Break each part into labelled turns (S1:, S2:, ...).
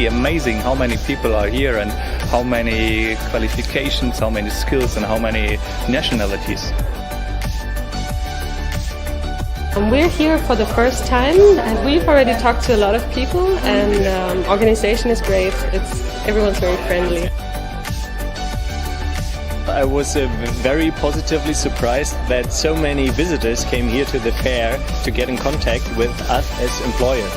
S1: really amazing how many people are here and how many qualifications, how many skills and how many nationalities.
S2: We're here for the first time and we've already talked to a lot of people, and organization is great. Everyone's very friendly.
S3: I was very positively surprised that so many visitors came here to the fair to get in contact with us as employer.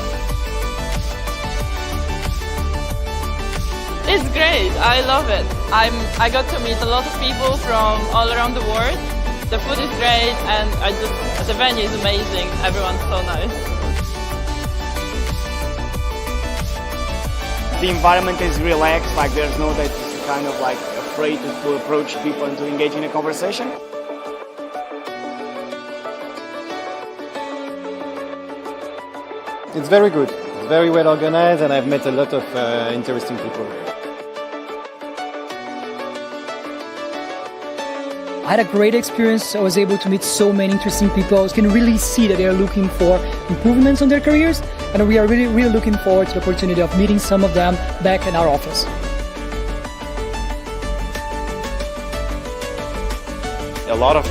S4: It's great. I love it. I got to meet a lot of people from all around the world. The food is great, and the venue is amazing. Everyone's so nice.
S5: The environment is relaxed. Like there's no that kind of like afraid to approach people and to engage in a conversation.
S6: It's very good. It's very well organized, and I've met a lot of interesting people.
S7: I had a great experience. I was able to meet so many interesting people. You can really see that they are looking for improvements on their careers, and we are really looking forward to the opportunity of meeting some of them back in our office.
S8: A lot of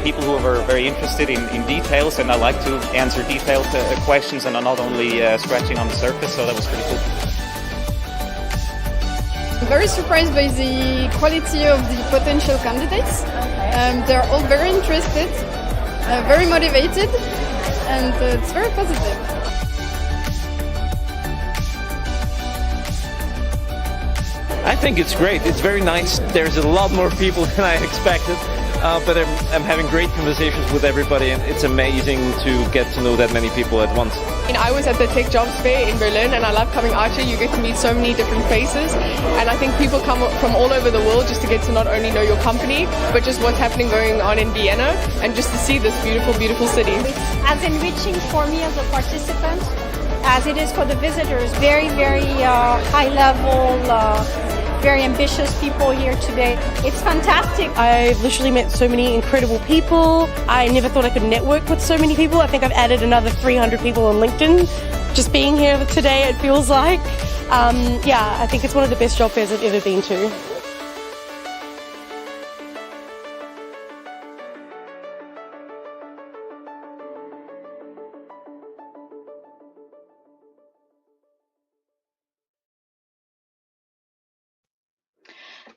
S8: people who are very interested in details, and I like to answer detailed questions and are not only scratching on the surface, so that was pretty cool.
S9: I'm very surprised by the quality of the potential candidates. They're all very interested, very motivated, and it's very positive.
S10: I think it's great. It's very nice. There's a lot more people than I expected, but I'm having great conversations with everybody, and it's amazing to get to know that many people at once.
S2: I was at the Tech Jobs Fair in Berlin, and I love coming out here. You get to meet so many different faces, and I think people come from all over the world just to get to not only know your company, but just what's happening going on in Vienna, and just to see this beautiful, beautiful city.
S11: It's as enriching for me as a participant as it is for the visitors. Very, very high level, very ambitious people here today. It's fantastic.
S12: I've literally met so many incredible people. I never thought I could network with so many people. I think I've added another 300 people on LinkedIn. Just being here today, it feels like. Yeah, I think it's one of the best job fairs I've ever been to.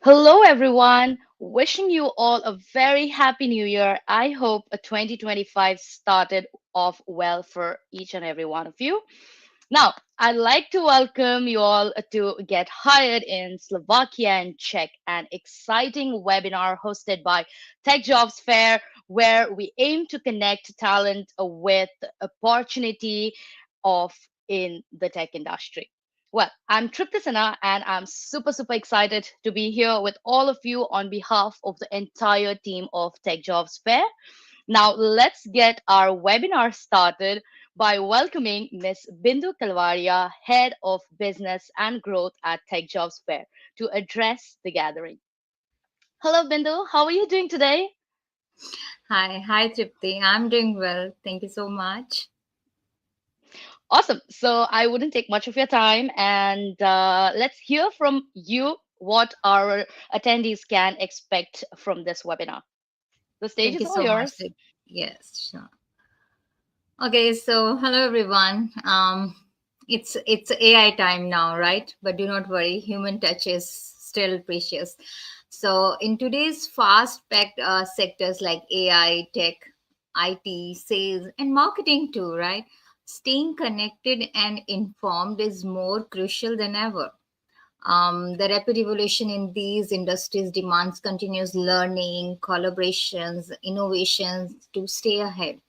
S13: Hello, everyone. Wishing you all a very happy new year. I hope a 2025 started off well for each and every one of you. Now, I'd like to welcome you all to Get Hired in Slovakia and Czech, an exciting webinar hosted by Tech Jobs Fair, where we aim to connect talent with opportunity of in the tech industry. Well, I'm Tripti Sinha, and I'm super excited to be here with all of you on behalf of the entire team of Tech Jobs Fair. Now, let's get our webinar started by welcoming Ms. Bindu Kalvaria, Head of Business and Growth at Tech Jobs Fair, to address the gathering. Hello, Bindu. How are you doing today?
S14: Hi, Tripti. I'm doing well. Thank you so much.
S13: Awesome. So I wouldn't take much of your time, and let's hear from you what our attendees can expect from this webinar. The stage is all yours.
S14: Yes, sure. Okay, so hello everyone. It's AI time now, right? But do not worry, human touch is still precious. So in today's fast-packed sectors like AI, tech, IT, sales, and marketing too, right? Staying connected and informed is more crucial than ever. The rapid evolution in these industries demands continuous learning, collaborations, innovations to stay ahead.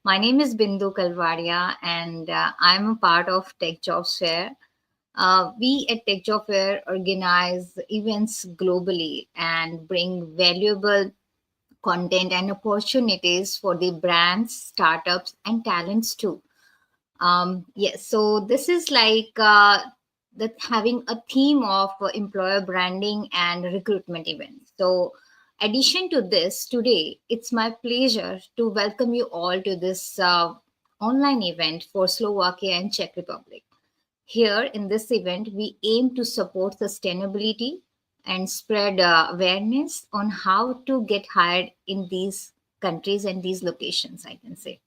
S14: My name is Bindu Kalvaria, and I'm a part of Tech Jobs Fair. We at Tech Jobs Fair organize events globally and bring valuable content and opportunities for the brands, startups, and talents too. Yes, so this is like that having a theme of employer branding and recruitment events. So addition to this, today, it's my pleasure to welcome you all to this online event for Slovakia and Czech Republic. Here in this event, we aim to support sustainability and spread awareness on how to get hired in these countries and these locations, I can say.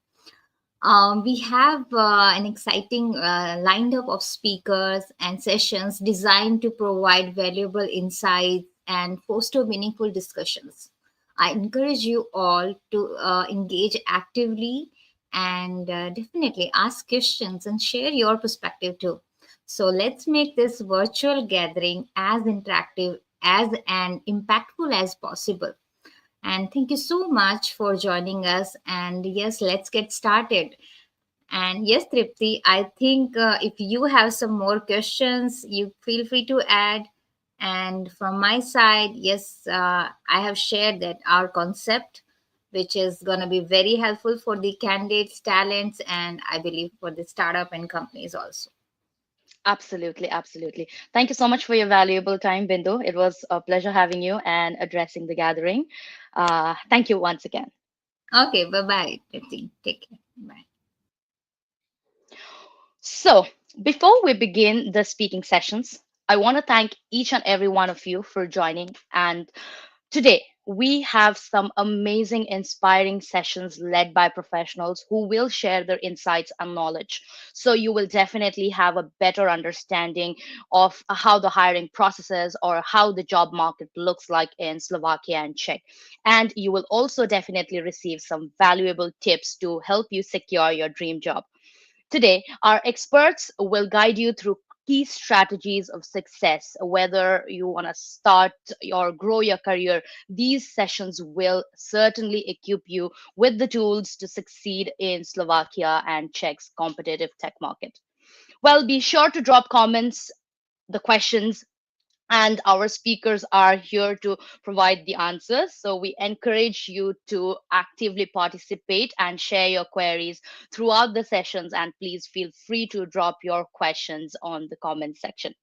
S14: We have an exciting lineup of speakers and sessions designed to provide valuable insights and foster meaningful discussions. I encourage you all to engage actively and definitely ask questions and share your perspective too. So let's make this virtual gathering as interactive as and impactful as possible. And thank you so much for joining us. And yes, let's get started. And yes, Tripti, I think if you have some more questions, you feel free to add. And from my side, yes, I have shared that our concept, which is going to be very helpful for the candidates, talents, and I believe for the startup and companies also.
S13: Absolutely, absolutely. Thank you so much for your valuable time, Bindu. It was a pleasure having you and addressing the gathering. Thank you once again.
S14: Okay, bye-bye, Tripti. Take care. Bye.
S13: So, before we begin the speaking sessions, I want to thank each and every one of you for joining. And today, we have some amazing, inspiring sessions led by professionals who will share their insights and knowledge. So, you will definitely have a better understanding of how the hiring processes or how the job market looks like in Slovakia and Czech. And you will also definitely receive some valuable tips to help you secure your dream job. Today, our experts will guide you through key strategies of success. Whether you want to start or grow your career, these sessions will certainly equip you with the tools to succeed in Slovakia and Czech's competitive tech market. Well, be sure to drop comments, the questions, and our speakers are here to provide the answers. So we encourage you to actively participate and share your queries throughout the sessions. And please feel free to drop your questions on the comment section.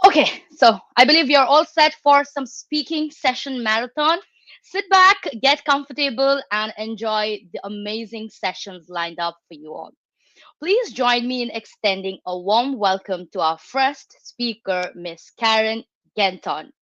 S13: Okay, so I believe you're all set for some speaking session marathon. Sit back, get comfortable, and enjoy the amazing sessions lined up for you all. Please join me in extending a warm welcome to our first speaker, Miss Karen Genton.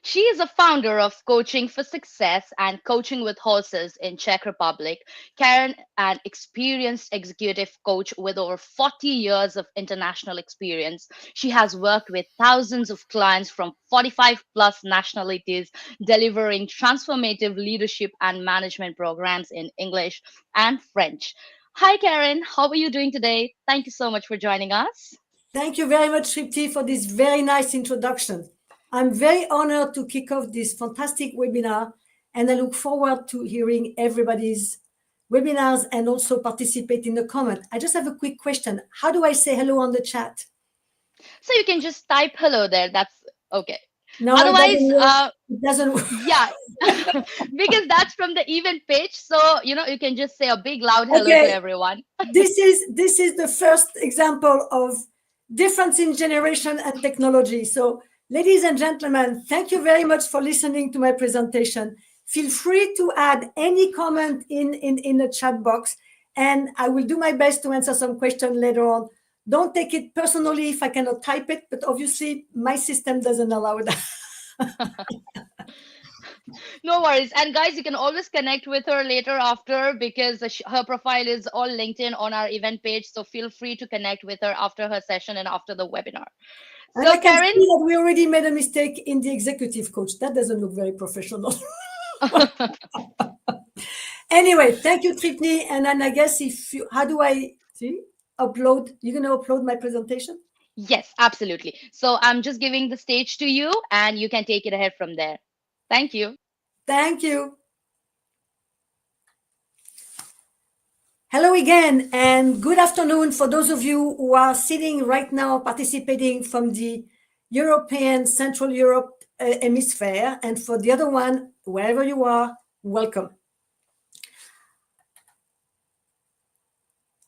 S13: She is a founder of Coaching for Success and Coaching with Horses in Czech Republic. Karen, an experienced executive coach with over 40 years of international experience. She has worked with thousands of clients from 45 plus nationalities, delivering transformative leadership and management programs in English and French. Hi, Karen. How are you doing today? Thank you so much for joining us.
S15: Thank you very much, Tripti, for this very nice introduction. I'm very honored to kick off this fantastic webinar, and I look forward to hearing everybody's webinars and also participate in the comment. I just have a quick question. How do I say hello on the chat?
S13: So you can just type hello there. That's okay.
S15: No,
S13: otherwise,
S15: it doesn't work.
S13: Yeah, because that's from the event page. So, you can just say a big loud hello to everyone.
S15: This is the first example of difference in generation and technology. So, ladies and gentlemen, thank you very much for listening to my presentation. Feel free to add any comment in the chat box, and I will do my best to answer some questions later on. Don't take it personally if I cannot type it, but obviously my system doesn't allow that.
S13: No worries. And guys, you can always connect with her later after, because her profile is all LinkedIn on our event page. So feel free to connect with her after her session and after the webinar.
S15: And I can see that we already made a mistake in the executive coach. That doesn't look very professional. Anyway, thank you, Tripni. And then I guess how do I upload? You're going to upload my presentation?
S13: Yes, absolutely. So I'm just giving the stage to you and you can take it ahead from there. Thank you.
S15: Thank you. Hello again, and good afternoon for those of you who are sitting right now participating from the European Central Europe hemisphere, and for the other one, wherever you are, welcome.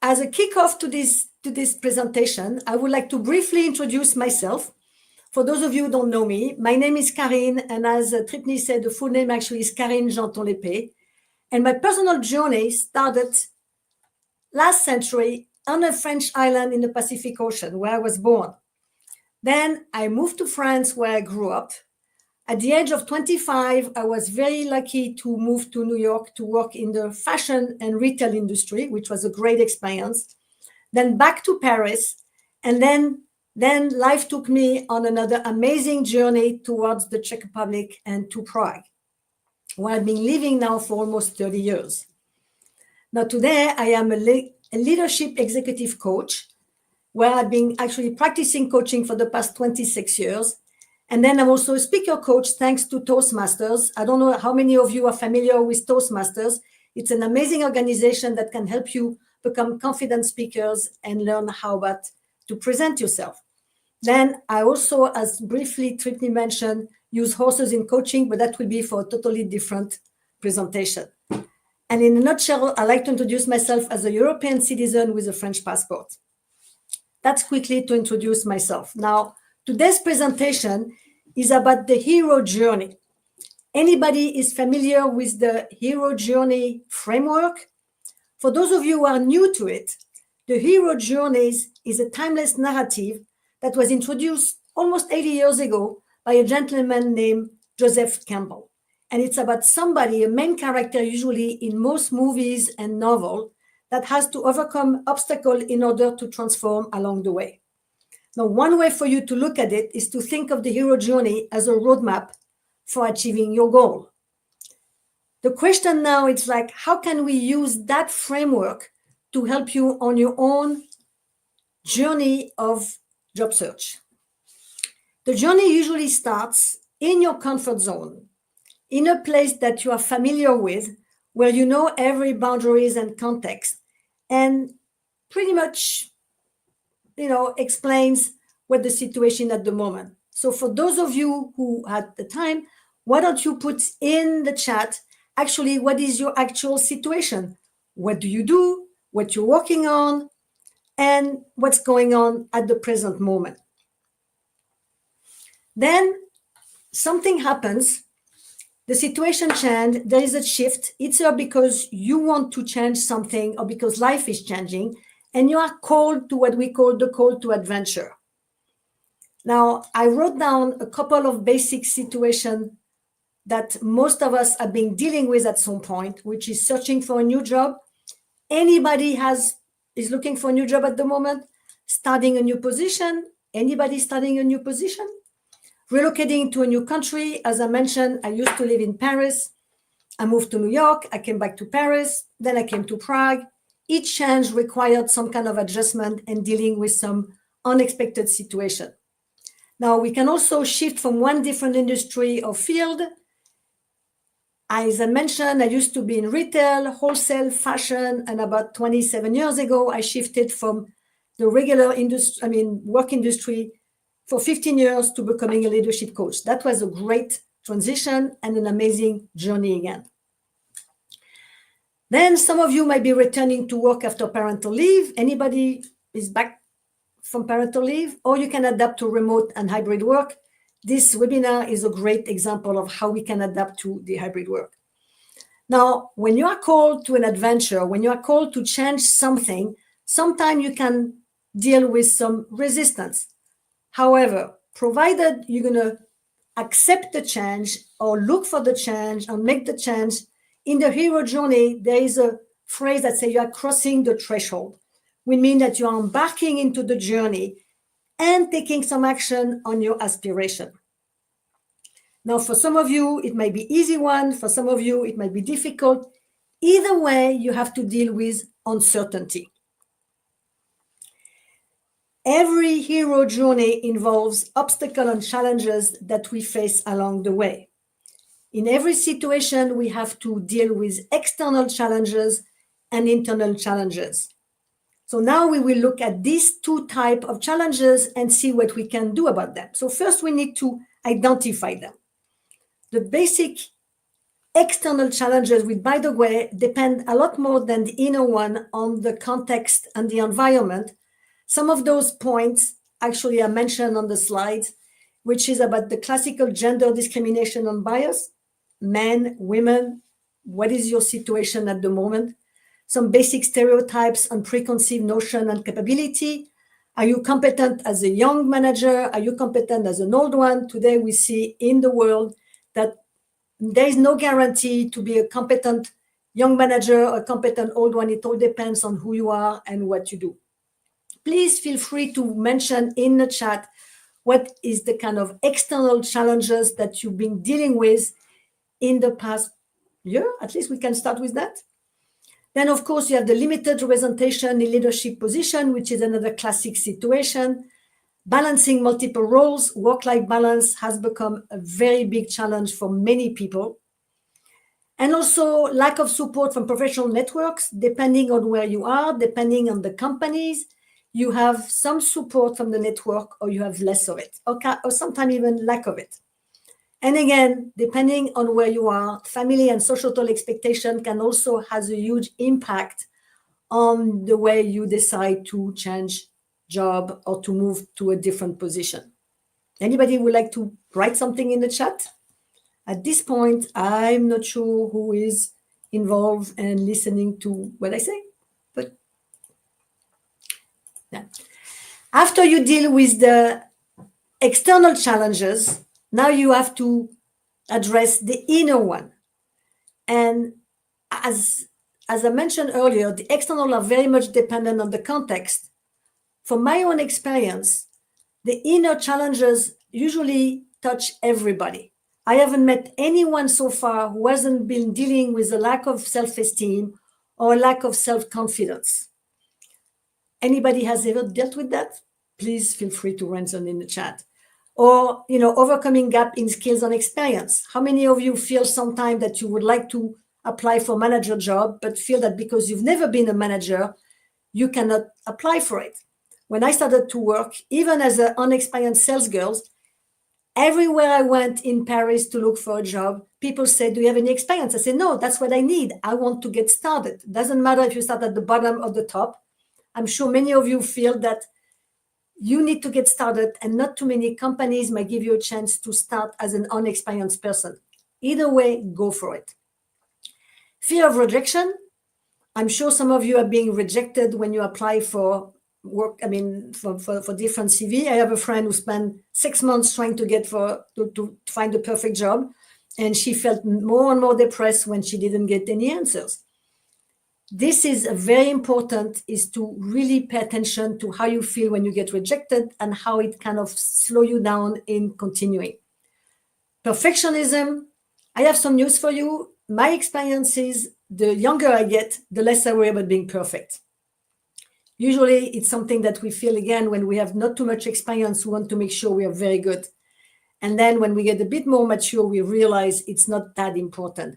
S15: As a kickoff to this presentation, I would like to briefly introduce myself. For those of you who don't know me, my name is Karine, and as Tripni said, the full name actually is Karine Janton-Lépée. And my personal journey started last century on a French island in the Pacific Ocean where I was born. Then I moved to France where I grew up. At the age of 25, I was very lucky to move to New York to work in the fashion and retail industry, which was a great experience. Then back to Paris, and then life took me on another amazing journey towards the Czech Republic and to Prague, where I've been living now for almost 30 years. Now today I am a leadership executive coach, where I've been actually practicing coaching for the past 26 years. And then I'm also a speaker coach thanks to Toastmasters. I don't know how many of you are familiar with Toastmasters. It's an amazing organization that can help you become confident speakers and learn how to present yourself. Then I also, as briefly Tripni mentioned, use horses in coaching, but that will be for a totally different presentation. And in a nutshell, I like to introduce myself as a European citizen with a French passport. That's quickly to introduce myself. Now, today's presentation is about the hero journey. Anybody is familiar with the hero journey framework? For those of you who are new to it, the hero journeys is a timeless narrative that was introduced almost 80 years ago by a gentleman named Joseph Campbell. And it's about somebody, a main character usually in most movies and novels, that has to overcome obstacles in order to transform along the way. Now, one way for you to look at it is to think of the hero journey as a roadmap for achieving your goal. The question now is like, how can we use that framework to help you on your own journey of job search? The journey usually starts in your comfort zone, in a place that you are familiar with, where you know every boundaries and context, and pretty much, explains what the situation at the moment. So for those of you who had the time, why don't you put in the chat, actually, what is your actual situation? What do you do? What you're working on? And what's going on at the present moment? Then something happens. The situation changes, there is a shift, either because you want to change something or because life is changing, and you are called to what we call the call to adventure. Now, I wrote down a couple of basic situations that most of us have been dealing with at some point, which is searching for a new job. Anybody is looking for a new job at the moment, starting a new position. Anybody starting a new position? Relocating to a new country. As I mentioned, I used to live in Paris. I moved to New York. I came back to Paris. Then I came to Prague. Each change required some kind of adjustment and dealing with some unexpected situation. Now, we can also shift from one different industry or field. As I mentioned, I used to be in retail, wholesale, fashion, and about 27 years ago, I shifted from the regular work industry for 15 years to becoming a leadership coach. That was a great transition and an amazing journey again. Then some of you might be returning to work after parental leave. Anybody is back from parental leave? Or you can adapt to remote and hybrid work. This webinar is a great example of how we can adapt to the hybrid work. Now, when you are called to an adventure, when you are called to change something, sometimes you can deal with some resistance. However, provided you're going to accept the change or look for the change and make the change, in the hero journey, there is a phrase that says you are crossing the threshold. We mean that you are embarking into the journey and taking some action on your aspiration. Now, for some of you, it might be easy one. For some of you, it might be difficult. Either way, you have to deal with uncertainty. Every hero journey involves obstacles and challenges that we face along the way. In every situation, we have to deal with external challenges and internal challenges. So now we will look at these two types of challenges and see what we can do about them. So first, we need to identify them. The basic external challenges, which, by the way, depend a lot more than the inner one on the context and the environment. Some of those points actually are mentioned on the slides, which is about the classical gender discrimination and bias, men, women, what is your situation at the moment? some basic stereotypes on preconceived notion and capability. Are you competent as a young manager? Are you competent as an old one? Today we see in the world that there is no guarantee to be a competent young manager or a competent old one. It all depends on who you are and what you do. Please feel free to mention in the chat what is the kind of external challenges that you've been dealing with in the past year. At least we can start with that. Then, of course, you have the limited representation in leadership position, which is another classic situation. Balancing multiple roles, work-life balance has become a very big challenge for many people. And also lack of support from professional networks, depending on where you are, depending on the companies, you have some support from the network or you have less of it, or sometimes even lack of it. And again, depending on where you are, family and societal expectation can also have a huge impact on the way you decide to change job or to move to a different position. Anybody would like to write something in the chat? At this point, I'm not sure who is involved and listening to what I say, but yeah. After you deal with the external challenges, now you have to address the inner one. And as I mentioned earlier, the external are very much dependent on the context. From my own experience, the inner challenges usually touch everybody. I haven't met anyone so far who hasn't been dealing with a lack of self-esteem or a lack of self-confidence. Anybody has ever dealt with that? Please feel free to answer in the chat. Or, overcoming gap in skills and experience. How many of you feel sometimes that you would like to apply for a manager job, but feel that because you've never been a manager, you cannot apply for it? When I started to work, even as an unexperienced sales girl, everywhere I went in Paris to look for a job, people said, do you have any experience? I said, no, that's what I need. I want to get started. Doesn't matter if you start at the bottom or the top. I'm sure many of you feel that you need to get started, and not too many companies might give you a chance to start as an unexperienced person. Either way, go for it. Fear of rejection. I'm sure some of you are being rejected when you apply for work, for different CV. I have a friend who spent 6 months trying to to find the perfect job, and she felt more and more depressed when she didn't get any answers. This is very important, is to really pay attention to how you feel when you get rejected and how it kind of slow you down in continuing. Perfectionism. I have some news for you. My experience is the younger I get, the less I worry about being perfect. Usually it's something that we feel again when we have not too much experience, we want to make sure we are very good. And then when we get a bit more mature, we realize it's not that important.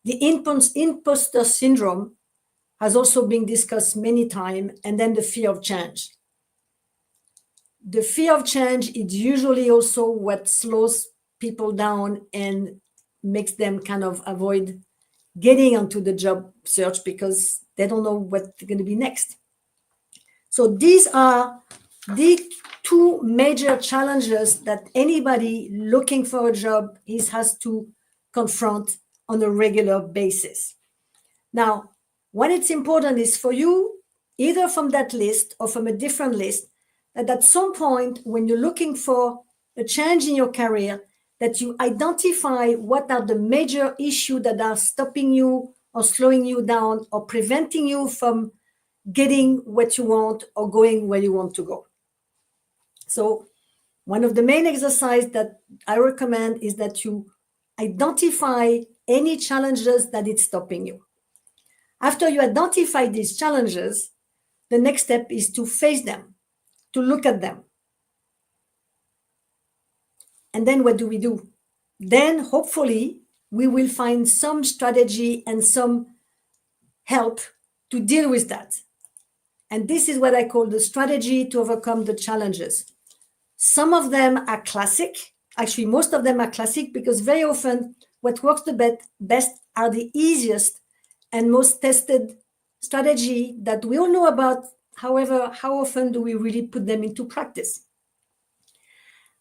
S15: The imposter syndrome has also been discussed many times, and then the fear of change. The fear of change is usually also what slows people down and makes them kind of avoid getting onto the job search because they don't know what's going to be next. So these are the two major challenges that anybody looking for a job has to confront on a regular basis. Now, what it's important is for you, either from that list or from a different list, that at some point when you're looking for a change in your career, that you identify what are the major issues that are stopping you or slowing you down or preventing you from getting what you want or going where you want to go. So one of the main exercises that I recommend is that you identify any challenges that it's stopping you. After you identify these challenges, the next step is to face them, to look at them. And then what do? Then hopefully we will find some strategy and some help to deal with that. And this is what I call the strategy to overcome the challenges. Some of them are classic. Actually, most of them are classic because very often what works the best are the easiest and most tested strategy that we all know about. However, how often do we really put them into practice?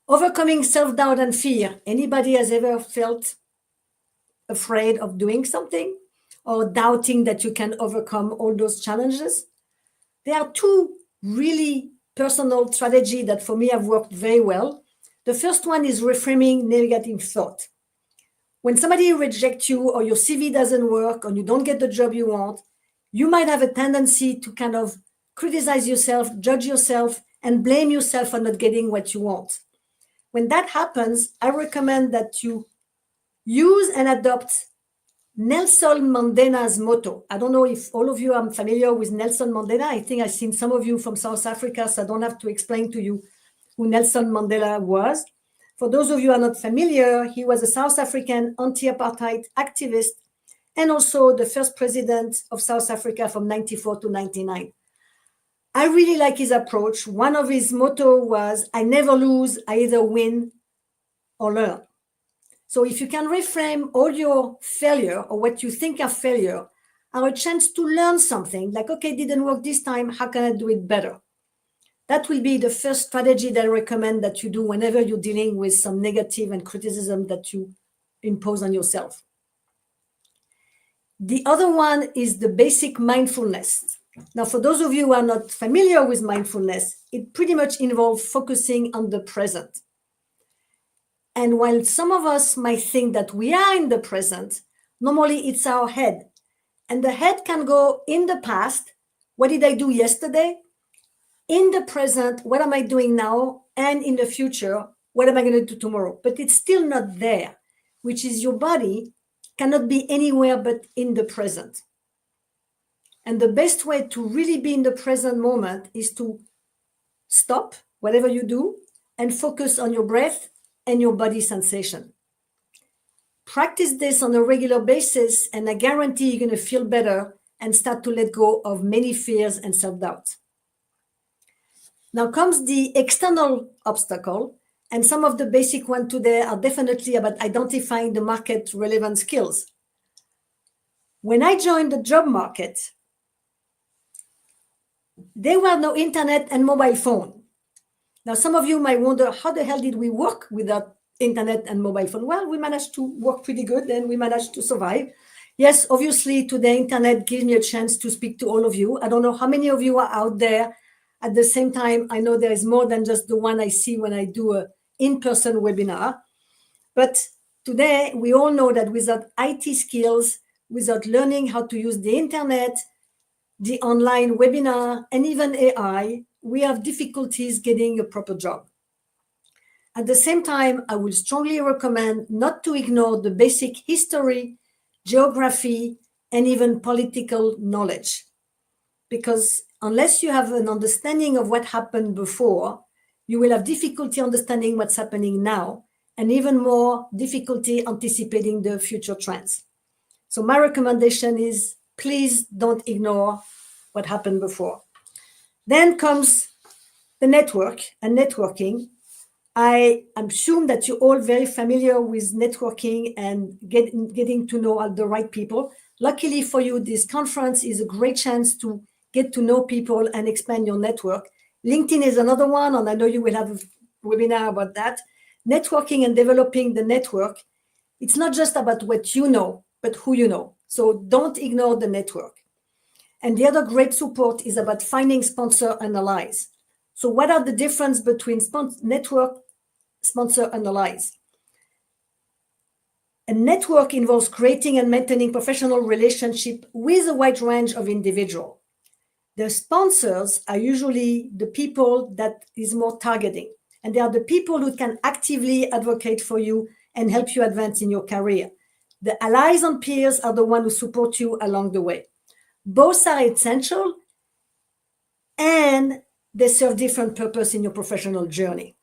S15: Overcoming self-doubt and fear. Anybody has ever felt afraid of doing something? or doubting that you can overcome all those challenges. There are two really personal strategies that for me have worked very well. The first one is reframing negative thought. When somebody rejects you or your CV doesn't work or you don't get the job you want, you might have a tendency to kind of criticize yourself, judge yourself, and blame yourself for not getting what you want. When that happens, I recommend that you use and adopt Nelson Mandela's motto. I don't know if all of you are familiar with Nelson Mandela. I think I've seen some of you from South Africa, so I don't have to explain to you who Nelson Mandela was. For those of you who are not familiar, he was a South African anti-apartheid activist and also the first president of South Africa from 94 to 99. I really like his approach. One of his motto was, I never lose, I either win or learn. So if you can reframe all your failure or what you think are failure are a chance to learn something, like, okay, didn't work this time, how can I do it better? That will be the first strategy that I recommend that you do whenever you're dealing with some negative and criticism that you impose on yourself. The other one is the basic mindfulness. Now, for those of you who are not familiar with mindfulness, it pretty much involves focusing on the present. And while some of us might think that we are in the present, normally it's our head. And the head can go in the past, what did I do yesterday? In the present, what am I doing now? And in the future, what am I going to do tomorrow? But it's still not there, which is your body cannot be anywhere but in the present. And the best way to really be in the present moment is to stop whatever you do and focus on your breath and your body sensation. Practice this on a regular basis, and I guarantee you're going to feel better and start to let go of many fears and self-doubt. Now comes the external obstacle, and some of the basic ones today are definitely about identifying the market relevant skills. When I joined the job market, there were no internet and mobile phone. Now, some of you might wonder, how the hell did we work without internet and mobile phone? Well, we managed to work pretty good and we managed to survive. Yes, obviously, today, internet gives me a chance to speak to all of you. I don't know how many of you are out there. At the same time, I know there is more than just the one I see when I do an in-person webinar. But today, we all know that without IT skills, without learning how to use the internet, the online webinar, and even AI, we have difficulties getting a proper job. At the same time, I will strongly recommend not to ignore the basic history, geography, and even political knowledge. Because unless you have an understanding of what happened before, you will have difficulty understanding what's happening now, and even more difficulty anticipating the future trends. So my recommendation is, please don't ignore what happened before. Then comes the network and networking. I assume that you're all very familiar with networking and getting to know the right people. Luckily for you, this conference is a great chance to get to know people and expand your network. LinkedIn is another one, and I know you will have a webinar about that. Networking and developing the network, it's not just about what you know, but who you know. So don't ignore the network. And the other great support is about finding sponsor and allies. So what are the difference between network, sponsor, and allies? A network involves creating and maintaining professional relationship with a wide range of individuals. The sponsors are usually the people that is more targeting, and they are the people who can actively advocate for you and help you advance in your career. The allies and peers are the ones who support you along the way. Both are essential, and they serve different purpose in your professional journey.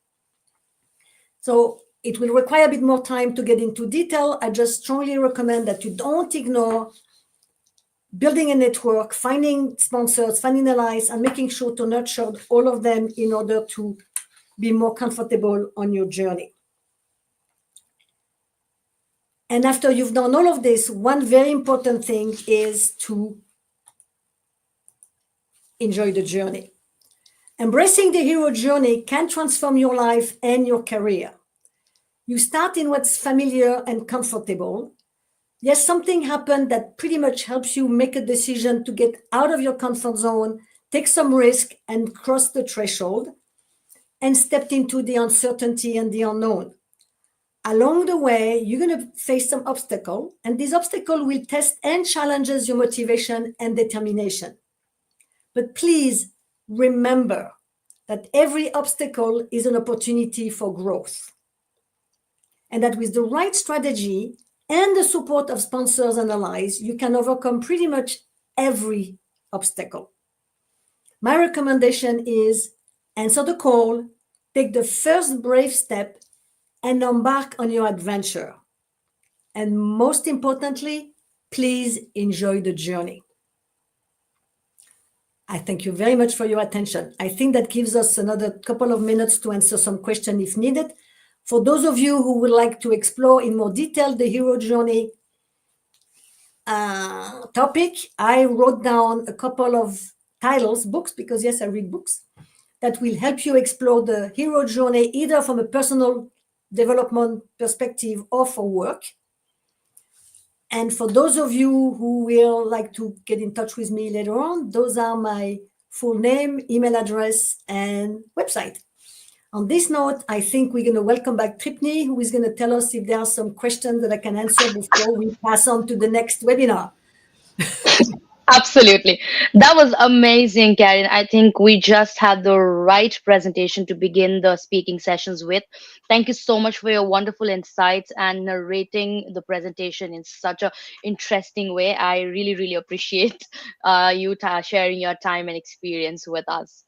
S15: So it will require a bit more time to get into detail. I just strongly recommend that you don't ignore building a network, finding sponsors, finding allies, and making sure to nurture all of them in order to be more comfortable on your journey. And after you've done all of this, one very important thing is to enjoy the journey. Embracing the hero journey can transform your life and your career. You start in what's familiar and comfortable. Yes, something happened that pretty much helps you make a decision to get out of your comfort zone, take some risk, and cross the threshold, and stepped into the uncertainty and the unknown. Along the way, you're going to face some obstacle, and this obstacle will test and challenges your motivation and determination. But please remember that every obstacle is an opportunity for growth. And that with the right strategy and the support of sponsors and allies, you can overcome pretty much every obstacle. My recommendation is answer the call, take the first brave step, and embark on your adventure. And most importantly, please enjoy the journey. I thank you very much for your attention. I think that gives us another couple of minutes to answer some questions if needed. For those of you who would like to explore in more detail the hero journey topic, I wrote down a couple of titles, books, because yes, I read books, that will help you explore the hero journey either from a personal development perspective or for work. And for those of you who will like to get in touch with me later on, those are my full name, email address, and website. On this note, I think we're going to welcome back Tripni, who is going to tell us if there are some questions that I can answer before we pass on to the next webinar.
S13: Absolutely. That was amazing, Karen. I think we just had the right presentation to begin the speaking sessions with. Thank you so much for your wonderful insights and narrating the presentation in such a interesting way. I really, really appreciate you sharing your time and experience with us.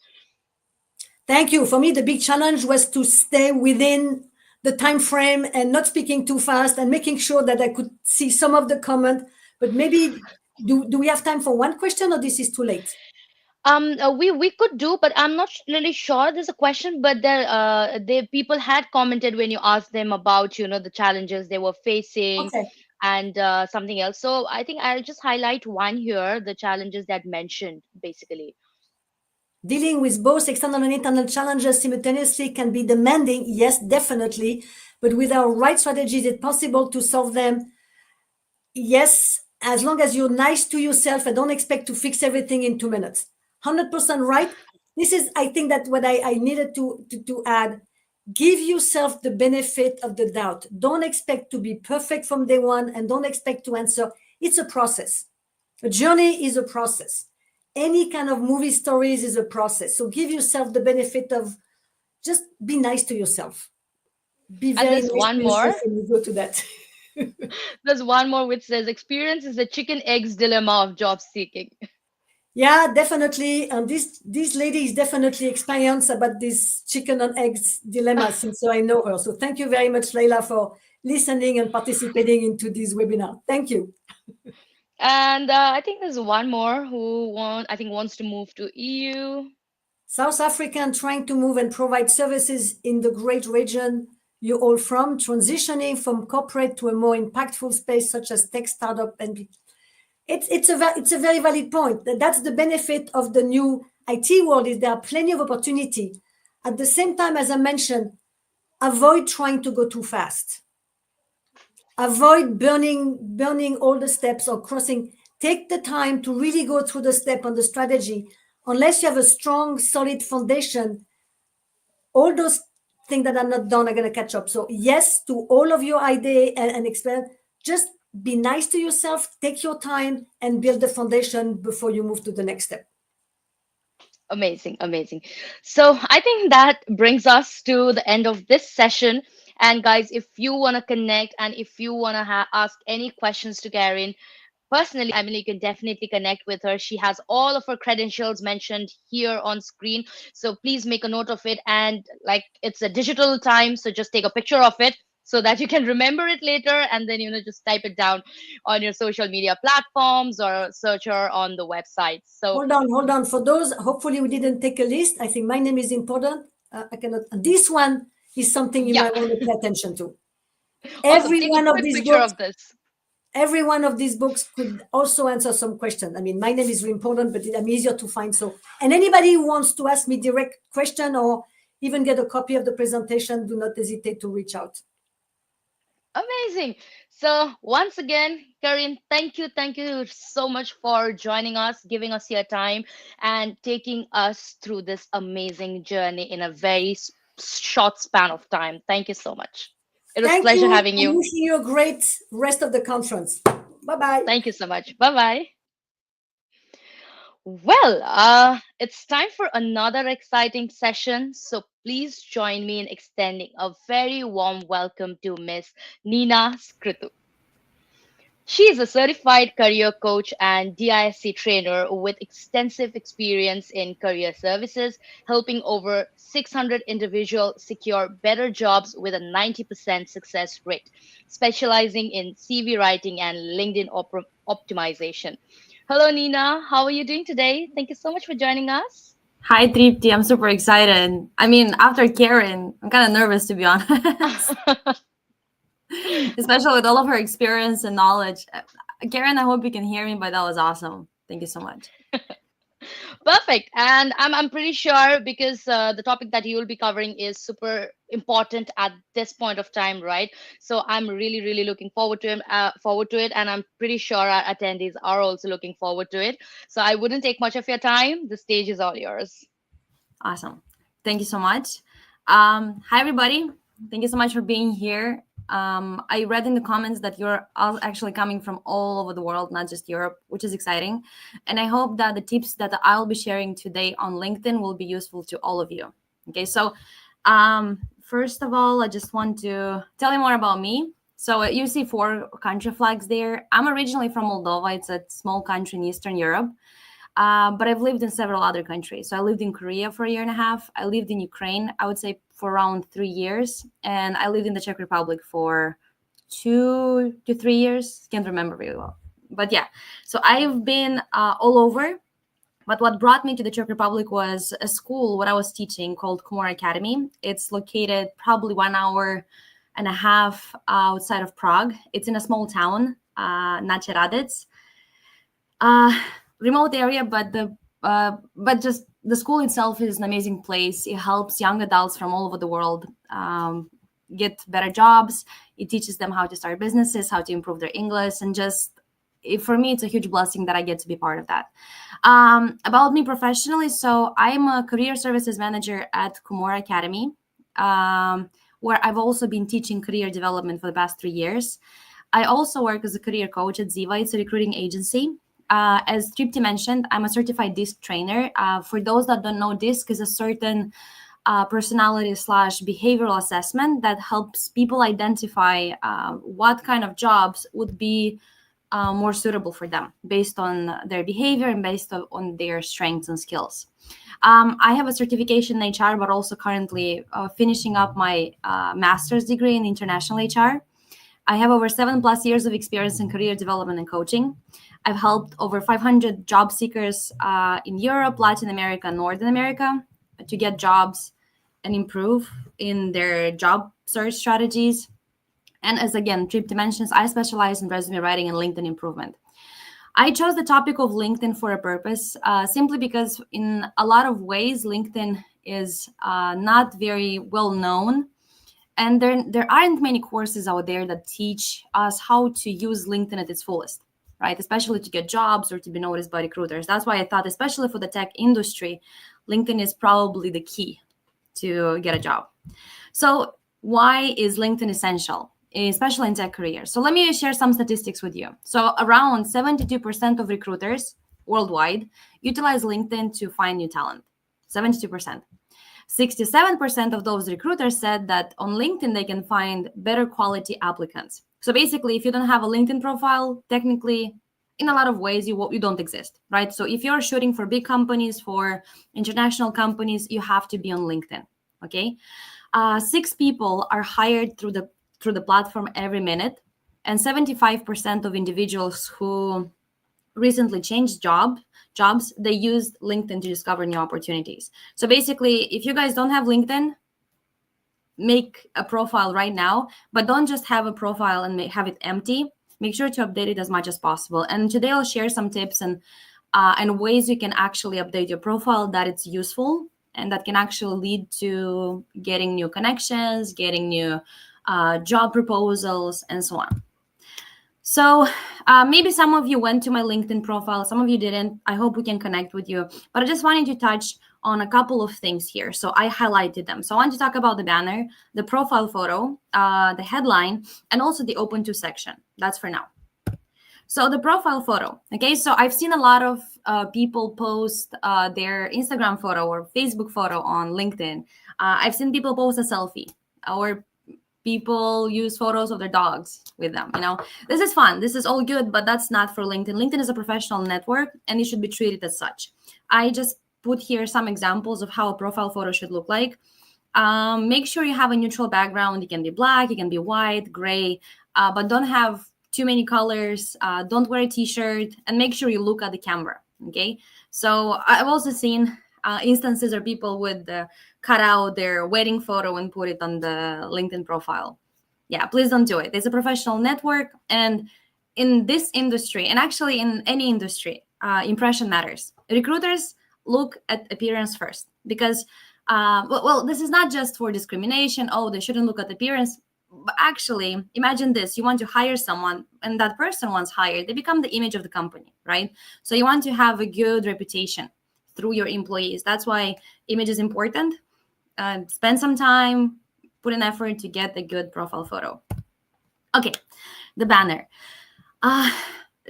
S15: Thank you. For me, the big challenge was to stay within the time frame and not speaking too fast and making sure that I could see some of the comment. But maybe do we have time for one question, or this is too late?
S13: We could do, but I'm not really sure. There's a question, but the people had commented when you asked them about the challenges they were facing.
S15: Okay.
S13: And something else. So I think I'll just highlight one here, the challenges that mentioned basically.
S15: Dealing with both external and internal challenges simultaneously can be demanding. Yes, definitely. But with our right strategies, it's possible to solve them. Yes, as long as you're nice to yourself and don't expect to fix everything in 2 minutes. 100% right. This is, I think, that what I needed to add. Give yourself the benefit of the doubt. Don't expect to be perfect from day one, and don't expect to answer. It's a process. A journey is a process. Any kind of movie stories is a process. So give yourself the benefit of just be nice to yourself. Be very nice
S13: one
S15: to
S13: more.
S15: yourself when you go to that.
S13: There's one more which says experience is the chicken eggs dilemma of job seeking.
S15: Yeah, definitely. And this lady is definitely experienced about this chicken and eggs dilemma since I know her. So thank you very much, Leila, for listening and participating into this webinar. Thank you.
S13: And I think there's one more who wants to move to EU.
S15: South African trying to move and provide services in the great region you're all from, transitioning from corporate to a more impactful space such as tech startup. And it's a very valid point. That's the benefit of the new IT world, is there are plenty of opportunity. At the same time, as I mentioned, avoid trying to go too fast. Avoid burning all the steps or crossing. Take the time to really go through the step on the strategy. Unless you have a strong, solid foundation, all those things that are not done are going to catch up. So yes, to all of your idea and experience, just be nice to yourself, take your time and build the foundation before you move to the next step.
S13: Amazing, amazing. So I think that brings us to the end of this session. And guys, if you want to connect and if you want to ask any questions to Karen, personally, I mean, you can definitely connect with her. She has all of her credentials mentioned here on screen. So please make a note of it. And like, it's a digital time, so just take a picture of it so that you can remember it later. And then, just type it down on your social media platforms or search her on the website. So
S15: hold on. For those, hopefully we didn't take a list. I think my name is important. I cannot. This one is something you might want to pay attention to. Every one of these books. Every one of these books could also answer some question. I mean, my name is really important, but I'm easier to find. So, and anybody who wants to ask me direct question or even get a copy of the presentation, do not hesitate to reach out.
S13: Amazing. So once again, Karin, thank you so much for joining us, giving us your time, and taking us through this amazing journey in a very short span of time. Thank you so much. It was
S15: Thank
S13: pleasure
S15: you.
S13: having
S15: I'm
S13: you.
S15: wishing you a great rest of the conference. Bye bye.
S13: Thank you so much. Bye bye. Well, it's time for another exciting session. So please join me in extending a very warm welcome to Miss Nina Skritu. She is a certified career coach and DISC trainer with extensive experience in career services, helping over 600 individuals secure better jobs with a 90% success rate, specializing in CV writing and LinkedIn optimization. Hello, Nina. How are you doing today? Thank you so much for joining us.
S16: Hi, Tripti. I'm super excited. I mean, after Karen, I'm kind of nervous to be honest, especially with all of her experience and knowledge. Karen, I hope you can hear me, but that was awesome. Thank you so much.
S13: Perfect. And I'm pretty sure because the topic that you will be covering is super important at this point of time, right? So I'm really looking forward to it, and I'm pretty sure our attendees are also looking forward to it. So I wouldn't take much of your time. The stage is all yours.
S16: Awesome. Thank you so much. Hi, everybody. Thank you so much for being here. I read in the comments that you're all actually coming from all over the world, not just Europe, which is exciting. And I hope that the tips that I'll be sharing today on LinkedIn will be useful to all of you. Okay, so first of all, I just want to tell you more about me. So you see 4 country flags there. I'm originally from Moldova. It's a small country in Eastern Europe. But I've lived in several other countries. So I lived in Korea for a year and a half. I lived in Ukraine, I would say for around 3 years. And I lived in the Czech Republic for 2 to 3 years. Can't remember really well. But yeah, so I've been all over. But what brought me to the Czech Republic was a school, what I was teaching, called Komora Academy. It's located probably 1 hour and a half outside of Prague. It's in a small town, Načeradec. Remote area, but just the school itself is an amazing place. It helps young adults from all over the world get better jobs. It teaches them how to start businesses, how to improve their English, and for me, it's a huge blessing that I get to be part of that. About me professionally, so I'm a career services manager at Komora Academy, where I've also been teaching career development for the past 3 years. I also work as a career coach at Ziva. It's a recruiting agency. As Tripti mentioned, I'm a certified DISC trainer. For those that don't know, DISC is a certain personality/behavioral assessment that helps people identify what kind of jobs would be more suitable for them based on their behavior and based on their strengths and skills. I have a certification in HR, but also currently finishing up my master's degree in international HR. I have over 7+ years of experience in career development and coaching. I've helped over 500 job seekers in Europe, Latin America, and Northern America to get jobs and improve in their job search strategies. And as again, Tripti mentions, I specialize in resume writing and LinkedIn improvement. I chose the topic of LinkedIn for a purpose, simply because in a lot of ways, LinkedIn is not very well known. And there aren't many courses out there that teach us how to use LinkedIn at its fullest, right? Especially to get jobs or to be noticed by recruiters. That's why I thought, especially for the tech industry, LinkedIn is probably the key to get a job. So why is LinkedIn essential, especially in tech careers? So let me share some statistics with you. So around 72% of recruiters worldwide utilize LinkedIn to find new talent, 72%. 67% of those recruiters said that on LinkedIn, they can find better quality applicants. So basically, if you don't have a LinkedIn profile, technically, in a lot of ways, you don't exist, right? So if you're shooting for big companies, for international companies, you have to be on LinkedIn, okay? 6 people are hired through the platform every minute, and 75% of individuals who recently changed jobs, they used LinkedIn to discover new opportunities. So basically, if you guys don't have LinkedIn, make a profile right now, but don't just have a profile and have it empty. Make sure to update it as much as possible. And today I'll share some tips and ways you can actually update your profile that it's useful and that can actually lead to getting new connections, getting new job proposals, and so on. So maybe some of you went to my LinkedIn profile, some of you didn't. I hope we can connect with you. But I just wanted to touch on a couple of things here. So I highlighted them. So I want to talk about the banner, the profile photo, the headline, and also the open to section. That's for now. So the profile photo, okay? So I've seen a lot of people post their Instagram photo or Facebook photo on LinkedIn. I've seen people post a selfie, or people use photos of their dogs with them. This is fun. This is all good, but that's not for LinkedIn. LinkedIn is a professional network, and it should be treated as such. I just put here some examples of how a profile photo should look like. Make sure you have a neutral background. It can be black, it can be white, gray, but don't have too many colors. Don't wear a t-shirt, and make sure you look at the camera, okay? So I've also seen instances where people would cut out their wedding photo and put it on the LinkedIn profile. Yeah, please don't do it. It's a professional network, and in this industry, and actually in any industry, impression matters. Recruiters look at appearance first, because well, this is not just for discrimination. Oh, they shouldn't look at appearance. But actually, imagine this. You want to hire someone, and that person once hired, they become the image of the company, right? So you want to have a good reputation through your employees. That's why image is important. Spend some time, put an effort to get a good profile photo. Okay, the banner.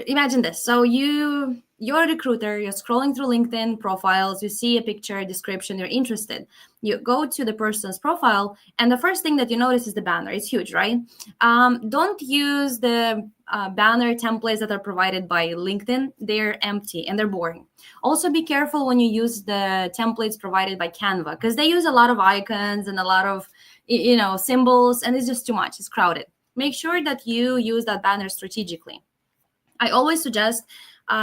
S16: Imagine this. So you're a recruiter, you're scrolling through LinkedIn profiles, you see a picture, a description, you're interested. You go to the person's profile, and the first thing that you notice is the banner. It's huge, right? Don't use the banner templates that are provided by LinkedIn. They're empty and they're boring. Also, be careful when you use the templates provided by Canva, because they use a lot of icons and a lot of symbols, and it's just too much. It's crowded. Make sure that you use that banner strategically. I always suggest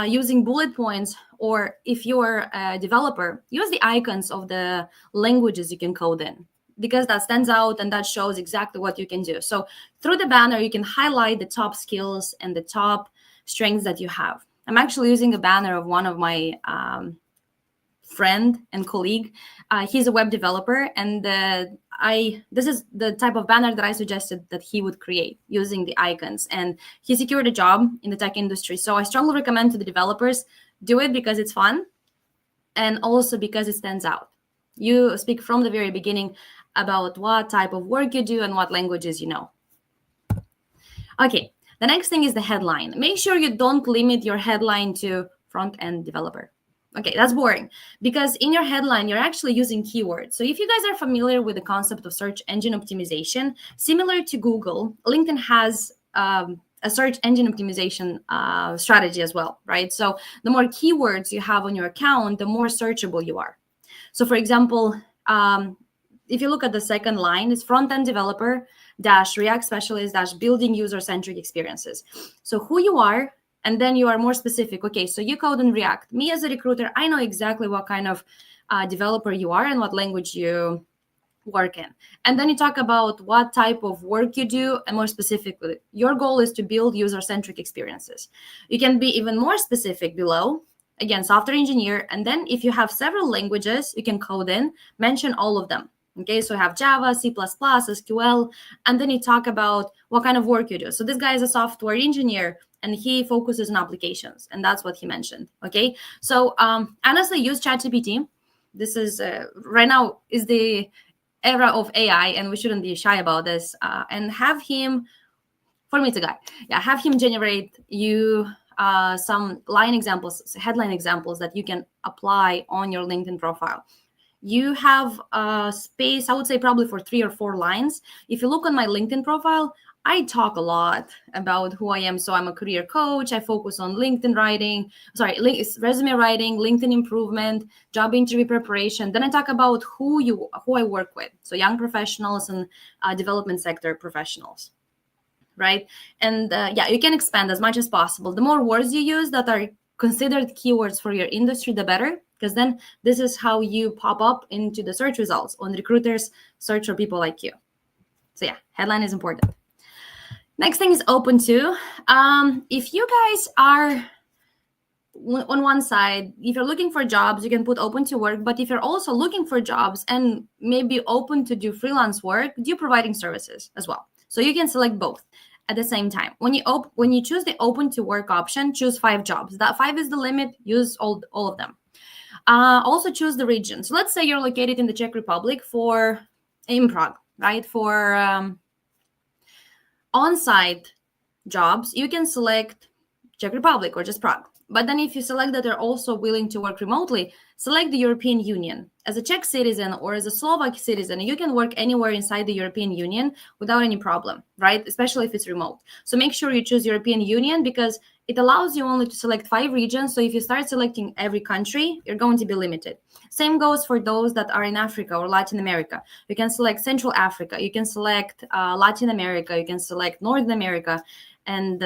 S16: using bullet points, or if you're a developer, use the icons of the languages you can code in, because that stands out and that shows exactly what you can do. So through the banner, you can highlight the top skills and the top strengths that you have. I'm actually using a banner of one of my friend and colleague. He's a web developer, and this is the type of banner that I suggested that he would create using the icons, and he secured a job in the tech industry. So I strongly recommend to the developers, do it because it's fun, and also because it stands out. You speak from the very beginning about what type of work you do and what languages you know. Okay, the next thing is the headline. Make sure you don't limit your headline to front-end developer. Okay, that's boring, because in your headline, you're actually using keywords. So if you guys are familiar with the concept of search engine optimization, similar to Google, LinkedIn has a search engine optimization strategy as well, right? So the more keywords you have on your account, the more searchable you are. So for example, if you look at the second line, it's front-end developer dash React specialist dash building user-centric experiences. So who you are, and then you are more specific. Okay, so you code in React. Me as a recruiter, I know exactly what kind of developer you are and what language you work in. And then you talk about what type of work you do, and more specifically, your goal is to build user-centric experiences. You can be even more specific below. Again, software engineer. And then if you have several languages, you can code in, mention all of them. Okay, so you have Java, C++, SQL, and then you talk about what kind of work you do. So this guy is a software engineer, and he focuses on applications, and that's what he mentioned. Okay, so honestly, use ChatGPT. This is right now is the era of AI, and we shouldn't be shy about this. And have him, for me, it's a guy. Yeah, have him generate you some line examples, headline examples that you can apply on your LinkedIn profile. You have space, I would say, probably for 3 or 4 lines. If you look on my LinkedIn profile, I talk a lot about who I am. So I'm a career coach. I focus on LinkedIn writing, resume writing, LinkedIn improvement, job interview preparation. Then I talk about who I work with. So young professionals and development sector professionals, right? And yeah, you can expand as much as possible. The more words you use that are considered keywords for your industry, the better, because then this is how you pop up into the search results when recruiters search for people like you. So yeah, headline is important. Next thing is open to. If you guys are on one side, if you're looking for jobs, you can put open to work. But if you're also looking for jobs and maybe open to do freelance work, do providing services as well. So you can select both. at the same time. When you choose the open to work option, choose 5 jobs. That 5 is the limit. Use all of them. Also choose the region. So let's say you're located in the Czech Republic in Prague, right? For on-site jobs, you can select Czech Republic or just Prague. But then if you select that they're also willing to work remotely, select the European Union. As a Czech citizen or as a Slovak citizen, you can work anywhere inside the European Union without any problem, right? Especially if it's remote. So make sure you choose European Union because it allows you only to select 5 regions. So if you start selecting every country, you're going to be limited. Same goes for those that are in Africa or Latin America. You can select Central Africa. You can select Latin America. You can select Northern America. And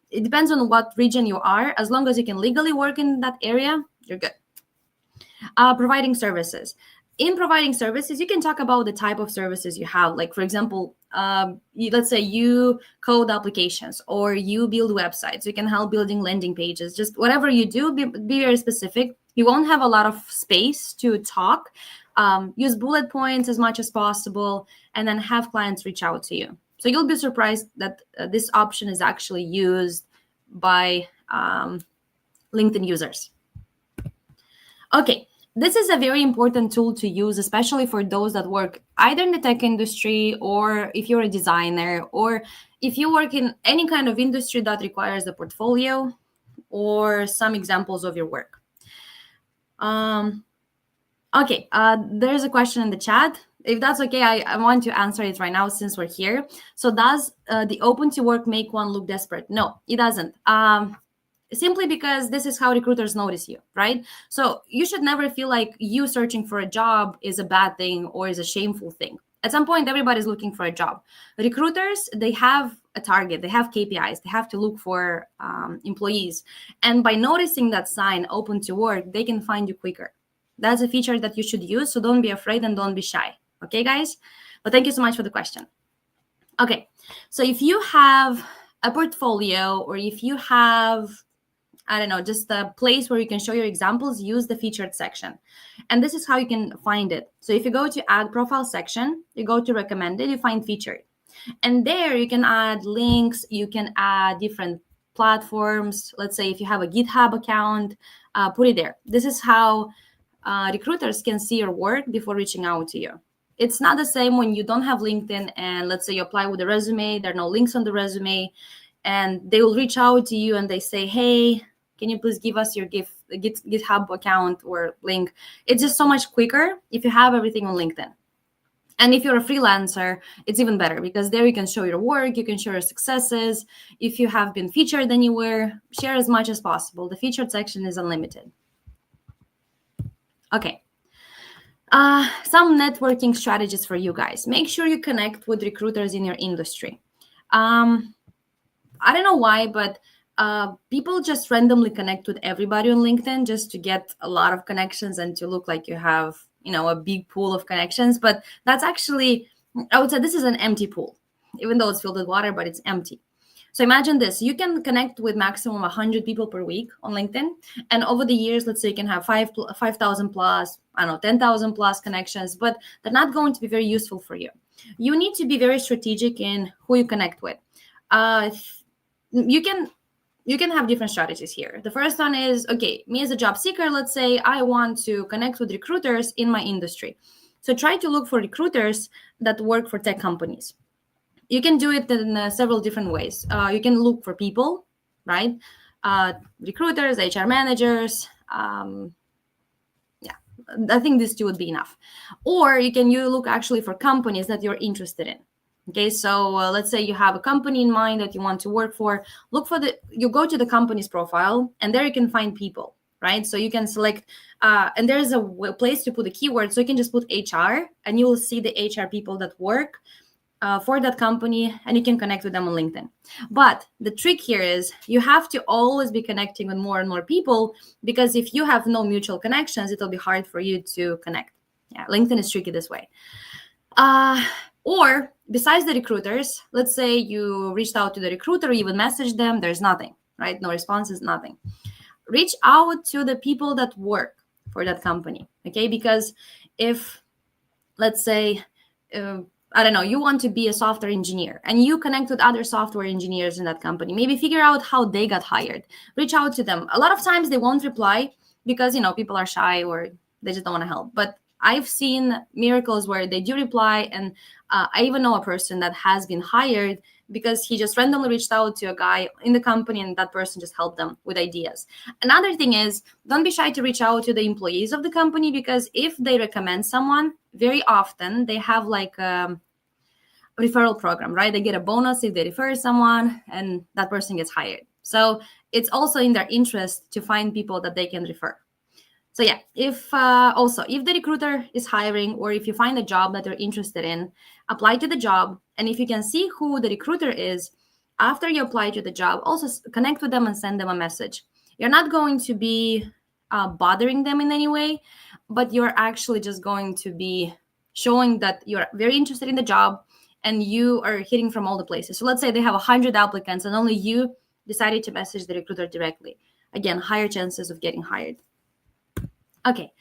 S16: it depends on what region you are. As long as you can legally work in that area, you're good. Providing services. In providing services, you can talk about the type of services you have. Like, for example, let's say you code applications or you build websites. You can help building landing pages. Just whatever you do, be very specific. You won't have a lot of space to talk. Use bullet points as much as possible, and then have clients reach out to you. So you'll be surprised that this option is actually used by LinkedIn users. Okay, this is a very important tool to use, especially for those that work either in the tech industry, or if you're a designer, or if you work in any kind of industry that requires a portfolio or some examples of your work. Okay, there's a question in the chat. If that's okay, I want to answer it right now since we're here. So does the open to work make one look desperate? No, it doesn't. Simply because this is how recruiters notice you, right? So you should never feel like you searching for a job is a bad thing or is a shameful thing. At some point, everybody's looking for a job. Recruiters, they have a target, they have KPIs, they have to look for employees. And by noticing that sign, open to work, they can find you quicker. That's a feature that you should use, so don't be afraid and don't be shy. Okay, guys? But thank you so much for the question. Okay, so if you have a portfolio or if you have, I don't know, just a place where you can show your examples, use the featured section. And this is how you can find it. So if you go to add profile section, you go to recommended, you find featured. And there you can add links, you can add different platforms. Let's say if you have a GitHub account, put it there. This is how recruiters can see your work before reaching out to you. It's not the same when you don't have LinkedIn and let's say you apply with a resume, there are no links on the resume, and they will reach out to you and they say, hey, can you please give us your GitHub account or link? It's just so much quicker if you have everything on LinkedIn. And if you're a freelancer, it's even better because there you can show your work, you can show your successes. If you have been featured anywhere, share as much as possible. The featured section is unlimited. Okay. Some networking strategies for you guys. Make sure you connect with recruiters in your industry. I don't know why, but people just randomly connect with everybody on LinkedIn just to get a lot of connections and to look like you have, you know, a big pool of connections. But that's actually, I would say this is an empty pool, even though it's filled with water, but it's empty. So imagine this, you can connect with maximum 100 people per week on LinkedIn. And over the years, let's say you can have 5,000 plus, I don't know, 10,000 plus connections, but they're not going to be very useful for you. You need to be very strategic in who you connect with. You can have different strategies here. The first one is, okay, me as a job seeker, let's say I want to connect with recruiters in my industry. So try to look for recruiters that work for tech companies. You can do it in several different ways. You can look for people, right? Recruiters, HR managers. Yeah, I think these two would be enough. Or you look actually for companies that you're interested in. Okay, so let's say you have a company in mind that you want to work for. You go to the company's profile, and there you can find people, right? So you can select, and there's a place to put a keyword. So you can just put HR, and you will see the HR people that work for that company, and you can connect with them on LinkedIn. But the trick here is you have to always be connecting with more and more people, because if you have no mutual connections, it'll be hard for you to connect. Yeah, LinkedIn is tricky this way. Or besides the recruiters, let's say you reached out to the recruiter, you even messaged them, there's nothing, right? No responses, nothing. Reach out to the people that work for that company, okay? Because if, let's say, I I don't know, you want to be a software engineer and you connect with other software engineers in that company. Maybe figure out how they got hired. Reach out to them. A lot of times they won't reply because, you know, people are shy or they just don't want to help. But I've seen miracles where they do reply. And I even know a person that has been hired because he just randomly reached out to a guy in the company and that person just helped them with ideas. Another thing is, don't be shy to reach out to the employees of the company, because if they recommend someone, very often they have like a referral program, right? They get a bonus if they refer someone and that person gets hired. So it's also in their interest to find people that they can refer. So yeah, if the recruiter is hiring, or if you find a job that you're interested in, apply to the job. And if you can see who the recruiter is after you apply to the job, also connect with them and send them a message. You're not going to be bothering them in any way, but you're actually just going to be showing that you're very interested in the job and you are hitting from all the places. So let's say they have 100 applicants and only you decided to message the recruiter directly. Again, higher chances of getting hired. Okay,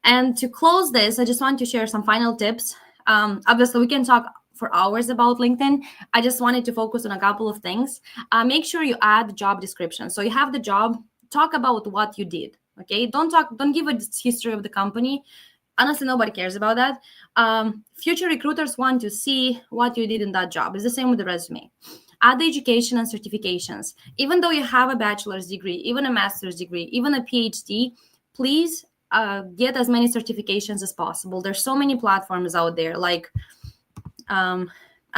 S16: and to close this, I just want to share some final tips. Obviously, we can talk for hours about LinkedIn. I just wanted to focus on a couple of things. Make sure you add job description. So you have the job, talk about what you did. Okay, don't give a history of the company. Honestly, nobody cares about that. Future recruiters want to see what you did in that job. It's the same with the resume. Add the education and certifications. Even though you have a bachelor's degree, even a master's degree, even a PhD, please get as many certifications as possible. There's so many platforms out there, like I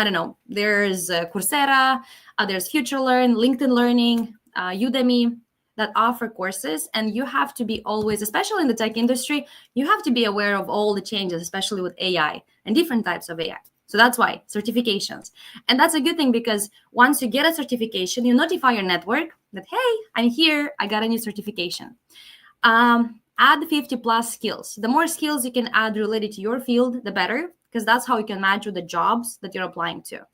S16: don't know, there's Coursera, there's FutureLearn, LinkedIn Learning, Udemy, that offer courses. And you have to be always, especially in the tech industry, you have to be aware of all the changes, especially with AI and different types of AI. So that's why certifications. And that's a good thing, because once you get a certification, you notify your network that, hey, I'm here, I got a new certification. Add 50 plus skills. The more skills you can add related to your field, the better, because that's how you can match with the jobs that you're applying to.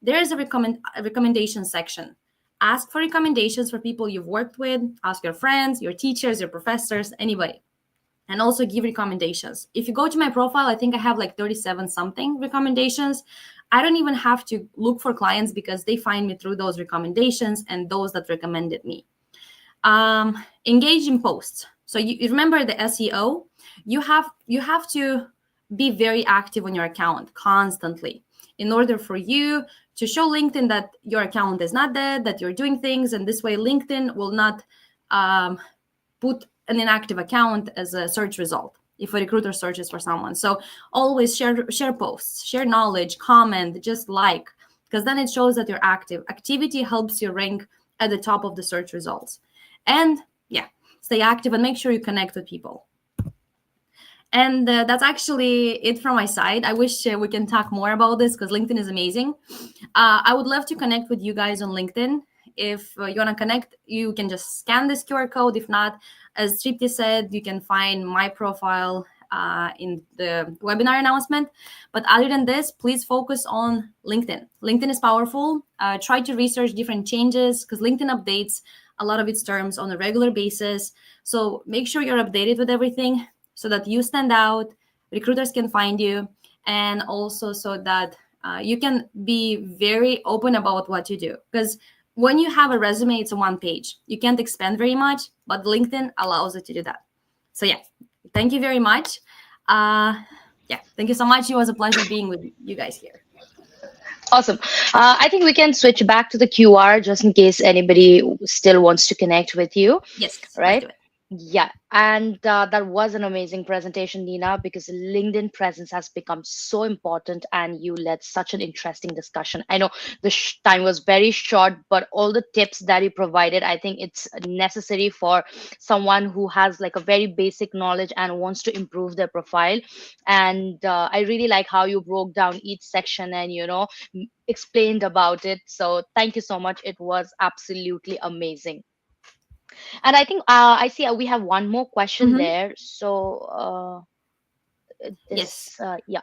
S16: There is a recommendation section. Ask for recommendations for people you've worked with. Ask your friends, your teachers, your professors, anybody. And also give recommendations. If you go to my profile, I think I have like 37 something recommendations. I don't even have to look for clients because they find me through those recommendations and those that recommended me. Engage in posts. So you remember the SEO, you have to be very active on your account constantly in order for you to show LinkedIn that your account is not dead, that you're doing things. And this way LinkedIn will not put an inactive account as a search result if a recruiter searches for someone. So always share posts, share knowledge, comment, just like, because then it shows that you're active. Activity helps you rank at the top of the search results. And yeah, stay active and make sure you connect with people. And that's actually it from my side. I wish we can talk more about this because LinkedIn is amazing. I would love to connect with you guys on LinkedIn. If you want to connect, you can just scan this QR code. If not, as Tripti said, you can find my profile in the webinar announcement. But other than this, please focus on LinkedIn. LinkedIn is powerful. Try to research different changes because LinkedIn updates a lot of its terms on a regular basis. So make sure you're updated with everything so that you stand out, recruiters can find you, and also so that you can be very open about what you do. Because when you have a resume, it's a one page. You can't expand very much, but LinkedIn allows you to do that. So yeah, thank you very much. Thank you so much. It was a pleasure being with you guys here.
S13: Awesome. I think we can switch back to the QR just in case anybody still wants to connect with you.
S16: Yes.
S13: Right? Yeah. And that was an amazing presentation, Nina, because LinkedIn presence has become so important and you led such an interesting discussion. I know the time was very short, but all the tips that you provided, I think it's necessary for someone who has like a very basic knowledge and wants to improve their profile. And I really like how you broke down each section and, explained about it. So thank you so much. It was absolutely amazing. And I think I see we have one more question there. So
S16: yes.
S13: Yeah.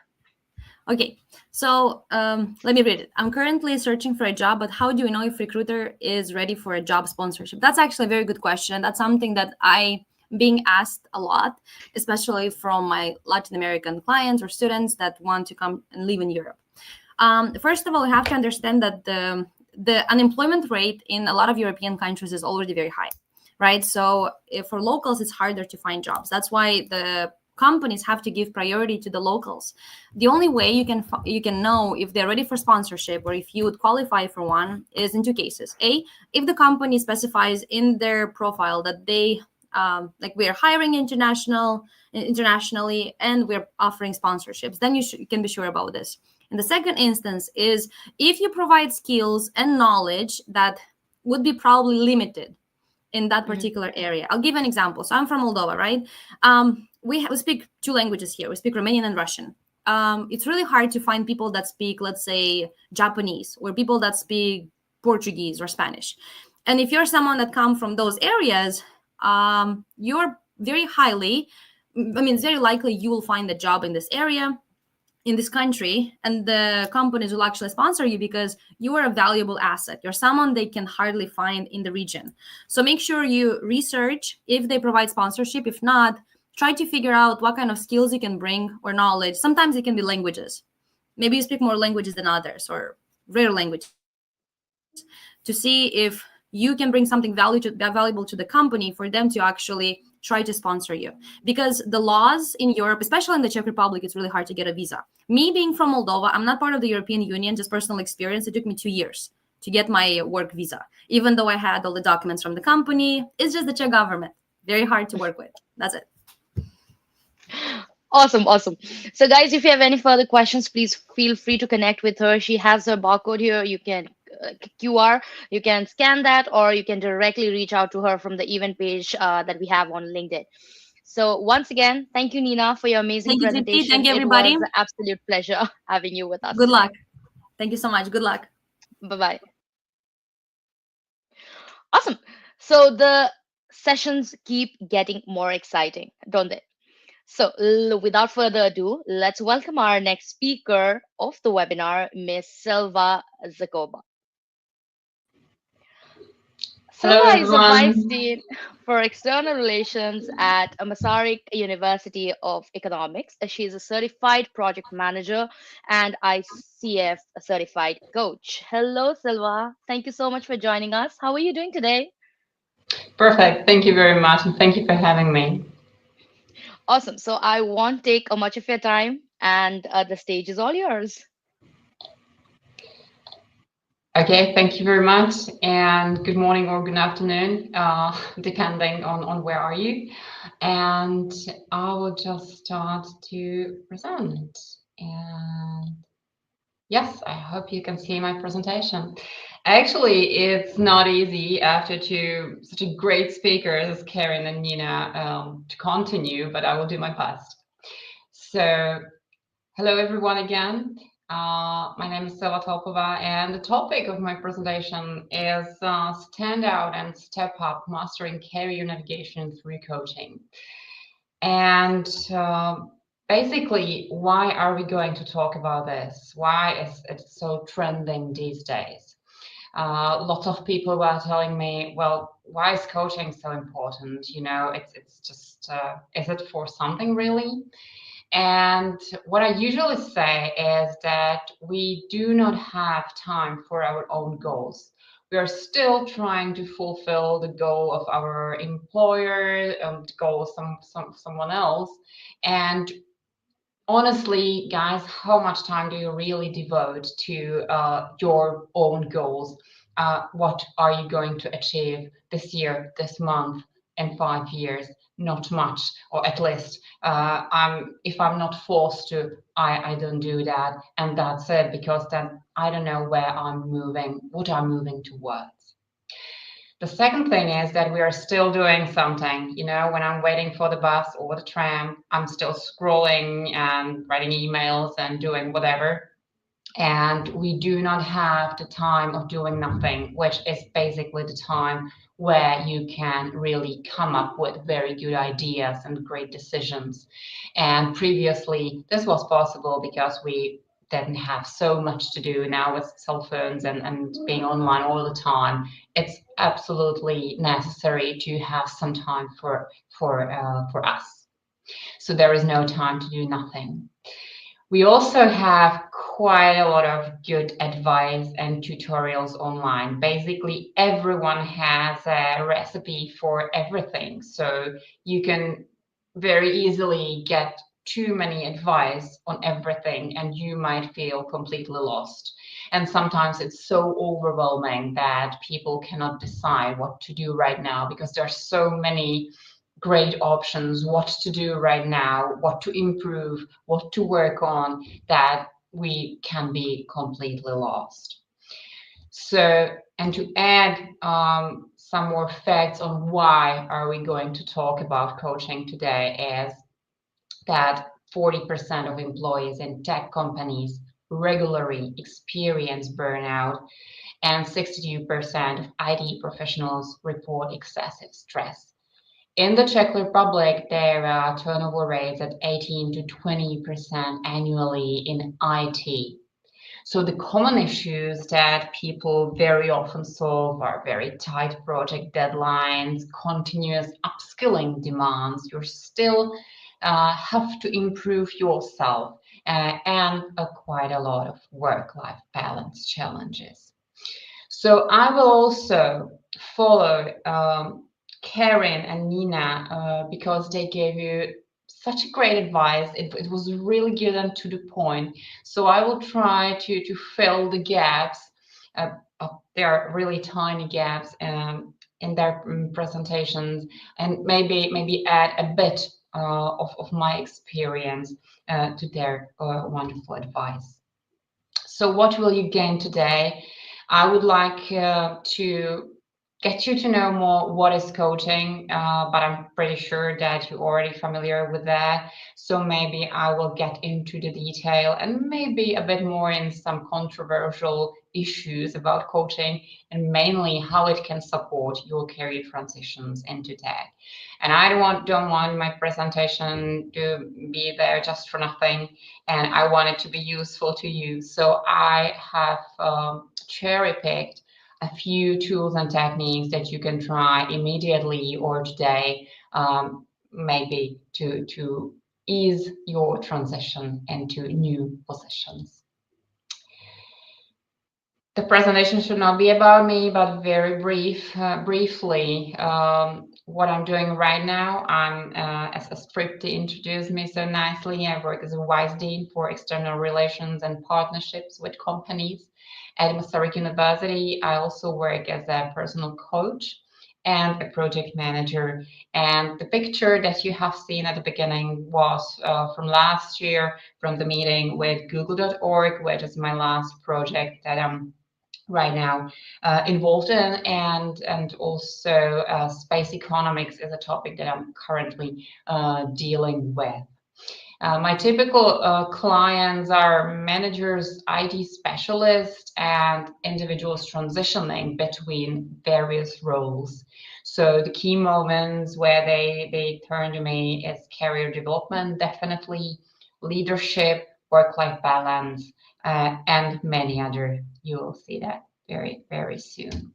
S16: Okay, so let me read it. I'm currently searching for a job, but how do you know if recruiter is ready for a job sponsorship? That's actually a very good question. That's something that I'm being asked a lot, especially from my Latin American clients or students that want to come and live in Europe. First of all, you have to understand that the unemployment rate in a lot of European countries is already very high, right? So for locals, it's harder to find jobs. That's why the companies have to give priority to the locals. The only way you can know if they're ready for sponsorship or if you would qualify for one is in two cases. A, if the company specifies in their profile that they like we are hiring internationally and we're offering sponsorships, then you can be sure about this. And the second instance is if you provide skills and knowledge that would be probably limited in that particular area. I'll give an example. So I'm from Moldova, right? We speak two languages here. We speak Romanian and Russian. It's really hard to find people that speak, let's say, Japanese or people that speak Portuguese or Spanish. And if you're someone that comes from those areas, you're very it's very likely you will find a job in this area, in this country, and the companies will actually sponsor you because you are a valuable asset. You're someone they can hardly find in the region. So make sure you research if they provide sponsorship. If not, try to figure out what kind of skills you can bring or knowledge. Sometimes it can be languages. Maybe you speak more languages than others or rare languages, to see if you can bring something valuable to the company for them to actually try to sponsor you. Because the laws in Europe, especially in the Czech Republic, it's really hard to get a visa. Me being from Moldova, I'm not part of the European Union, just personal experience. It took me 2 years to get my work visa, even though I had all the documents from the company. It's just the Czech government. Very hard to work with. That's it.
S13: Awesome. So guys, if you have any further questions, please feel free to connect with her. She has her barcode here. You can QR, you can scan that, or you can directly reach out to her from the event page that we have on LinkedIn. So once again, thank you, Nina, for your amazing presentation.
S16: Thank you, everybody.
S13: It was an absolute pleasure having you with us.
S16: Good luck. Thank you so much. Good luck.
S13: Bye-bye. Awesome. So the sessions keep getting more exciting, don't they? So without further ado, let's welcome our next speaker of the webinar, Ms. Silva Zakoba. Silva is a Vice Dean for External Relations at Masaryk University of Economics. She is a certified project manager and ICF certified coach. Hello, Silva. Thank you so much for joining us. How are you doing today?
S17: Perfect. Thank you very much. And thank you for having me.
S13: Awesome. So I won't take much of your time, and the stage is all yours.
S17: Okay, thank you very much, and good morning or good afternoon, depending on where are you. And I will just start to present. And yes, I hope you can see my presentation. Actually, it's not easy after such a great speakers as Karen and Nina to continue, but I will do my best. So, hello everyone again. My name is Silva Topova, and the topic of my presentation is Stand Out and Step Up, Mastering Career Navigation Through Coaching. And basically, why are we going to talk about this? Why is it so trending these days? Lots of people were telling me, well, why is coaching so important? You know, it's just, is it for something really? And what I usually say is that we do not have time for our own goals. We are still trying to fulfill the goal of our employer, the goal of someone else. And honestly, guys, how much time do you really devote to your own goals? What are you going to achieve this year, this month, in 5 years? Not much, or at least if I'm not forced to, I don't do that, and that's it, because then I don't know where I'm moving, what I'm moving towards. The second thing is that we are still doing something. You know, when I'm waiting for the bus or the tram, I'm still scrolling and writing emails and doing whatever. And we do not have the time of doing nothing, which is basically the time where you can really come up with very good ideas and great decisions. And previously, this was possible because we didn't have so much to do. Now with cell phones and being online all the time, it's absolutely necessary to have some time for us. So there is no time to do nothing. We also have quite a lot of good advice and tutorials online. Basically, everyone has a recipe for everything. So you can very easily get too many advice on everything and you might feel completely lost. And sometimes it's so overwhelming that people cannot decide what to do right now because there are so many great options, what to do right now, what to improve, what to work on, that we can be completely lost. So, and to add some more facts on why are we going to talk about coaching today is that 40% of employees in tech companies regularly experience burnout, and 62% of IT professionals report excessive stress. In the Czech Republic, there are turnover rates at 18 to 20% annually in IT. So the common issues that people very often solve are very tight project deadlines, continuous upskilling demands. You still have to improve yourself, and quite a lot of work-life balance challenges. So I will also follow Karen and Nina because they gave you such great advice. It was really good and to the point. So I will try to fill the gaps. There are really tiny gaps in their presentations, and maybe add a bit of my experience to their wonderful advice. So what will you gain today? I would like to get you to know more what is coaching, but I'm pretty sure that you're already familiar with that. So maybe I will get into the detail and maybe a bit more in some controversial issues about coaching and mainly how it can support your career transitions into tech. And I don't want my presentation to be there just for nothing, and I want it to be useful to you. So I have cherry-picked a few tools and techniques that you can try immediately or today, maybe to ease your transition into new positions. The presentation should not be about me, but very briefly, what I'm doing right now. I'm, as Stripti introduced me so nicely, I work as a Vice Dean for External Relations and Partnerships with companies at Masaryk University. I also work as a personal coach and a project manager. And the picture that you have seen at the beginning was from last year, from the meeting with Google.org, which is my last project that I'm right now involved in, and also space economics is a topic that I'm currently dealing with. My typical clients are managers, IT specialists, and individuals transitioning between various roles. So the key moments where they turn to me is career development, definitely, leadership, work-life balance, and many other. You will see that very, very soon.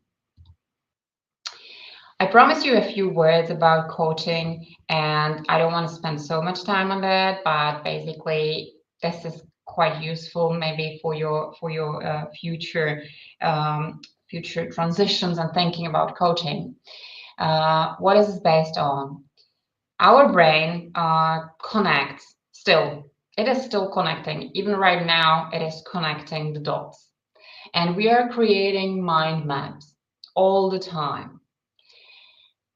S17: I promised you a few words about coaching, and I don't want to spend so much time on that, but basically this is quite useful maybe for your future future transitions and thinking about coaching. What is it based on? Our brain connects still. It is still connecting. Even right now, it is connecting the dots. And we are creating mind maps all the time.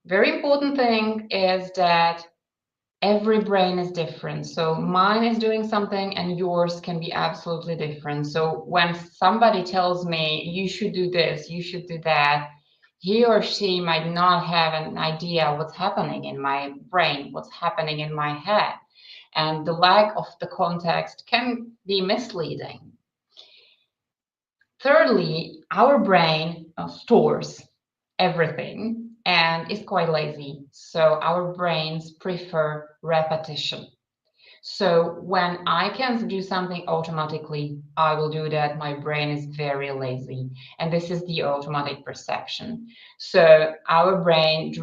S17: Very important thing is that every brain is different. So mine is doing something and yours can be absolutely different. So when somebody tells me you should do this, you should do that, he or she might not have an idea what's happening in my brain, what's happening in my head. And the lack of the context can be misleading. Thirdly, our brain stores everything and is quite lazy. So our brains prefer repetition. So when I can do something automatically, I will do that. My brain is very lazy. And this is the automatic perception. So our brain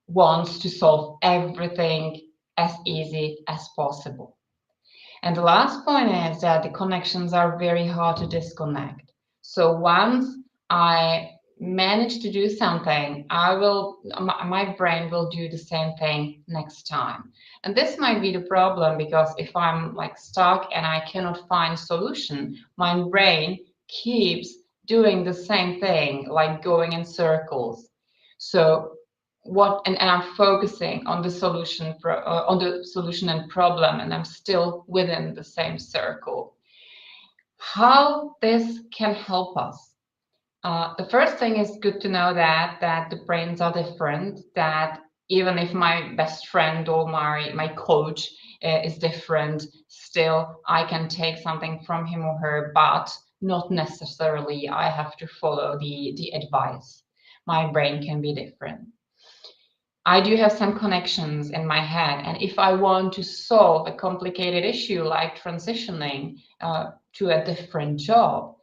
S17: wants to solve everything as easy as possible. And the last point is that the connections are very hard to disconnect. So once I manage to do something, my brain will do the same thing next time. And this might be the problem, because if I'm like stuck and I cannot find solution, my brain keeps doing the same thing, like going in circles. So and I'm focusing on the solution and problem, and I'm still within the same circle. How this can help us? The first thing is good to know that the brains are different, that even if my best friend or my coach is different, still I can take something from him or her, but not necessarily I have to follow the advice. My brain can be different. I do have some connections in my head, and if I want to solve a complicated issue like transitioning to a different job,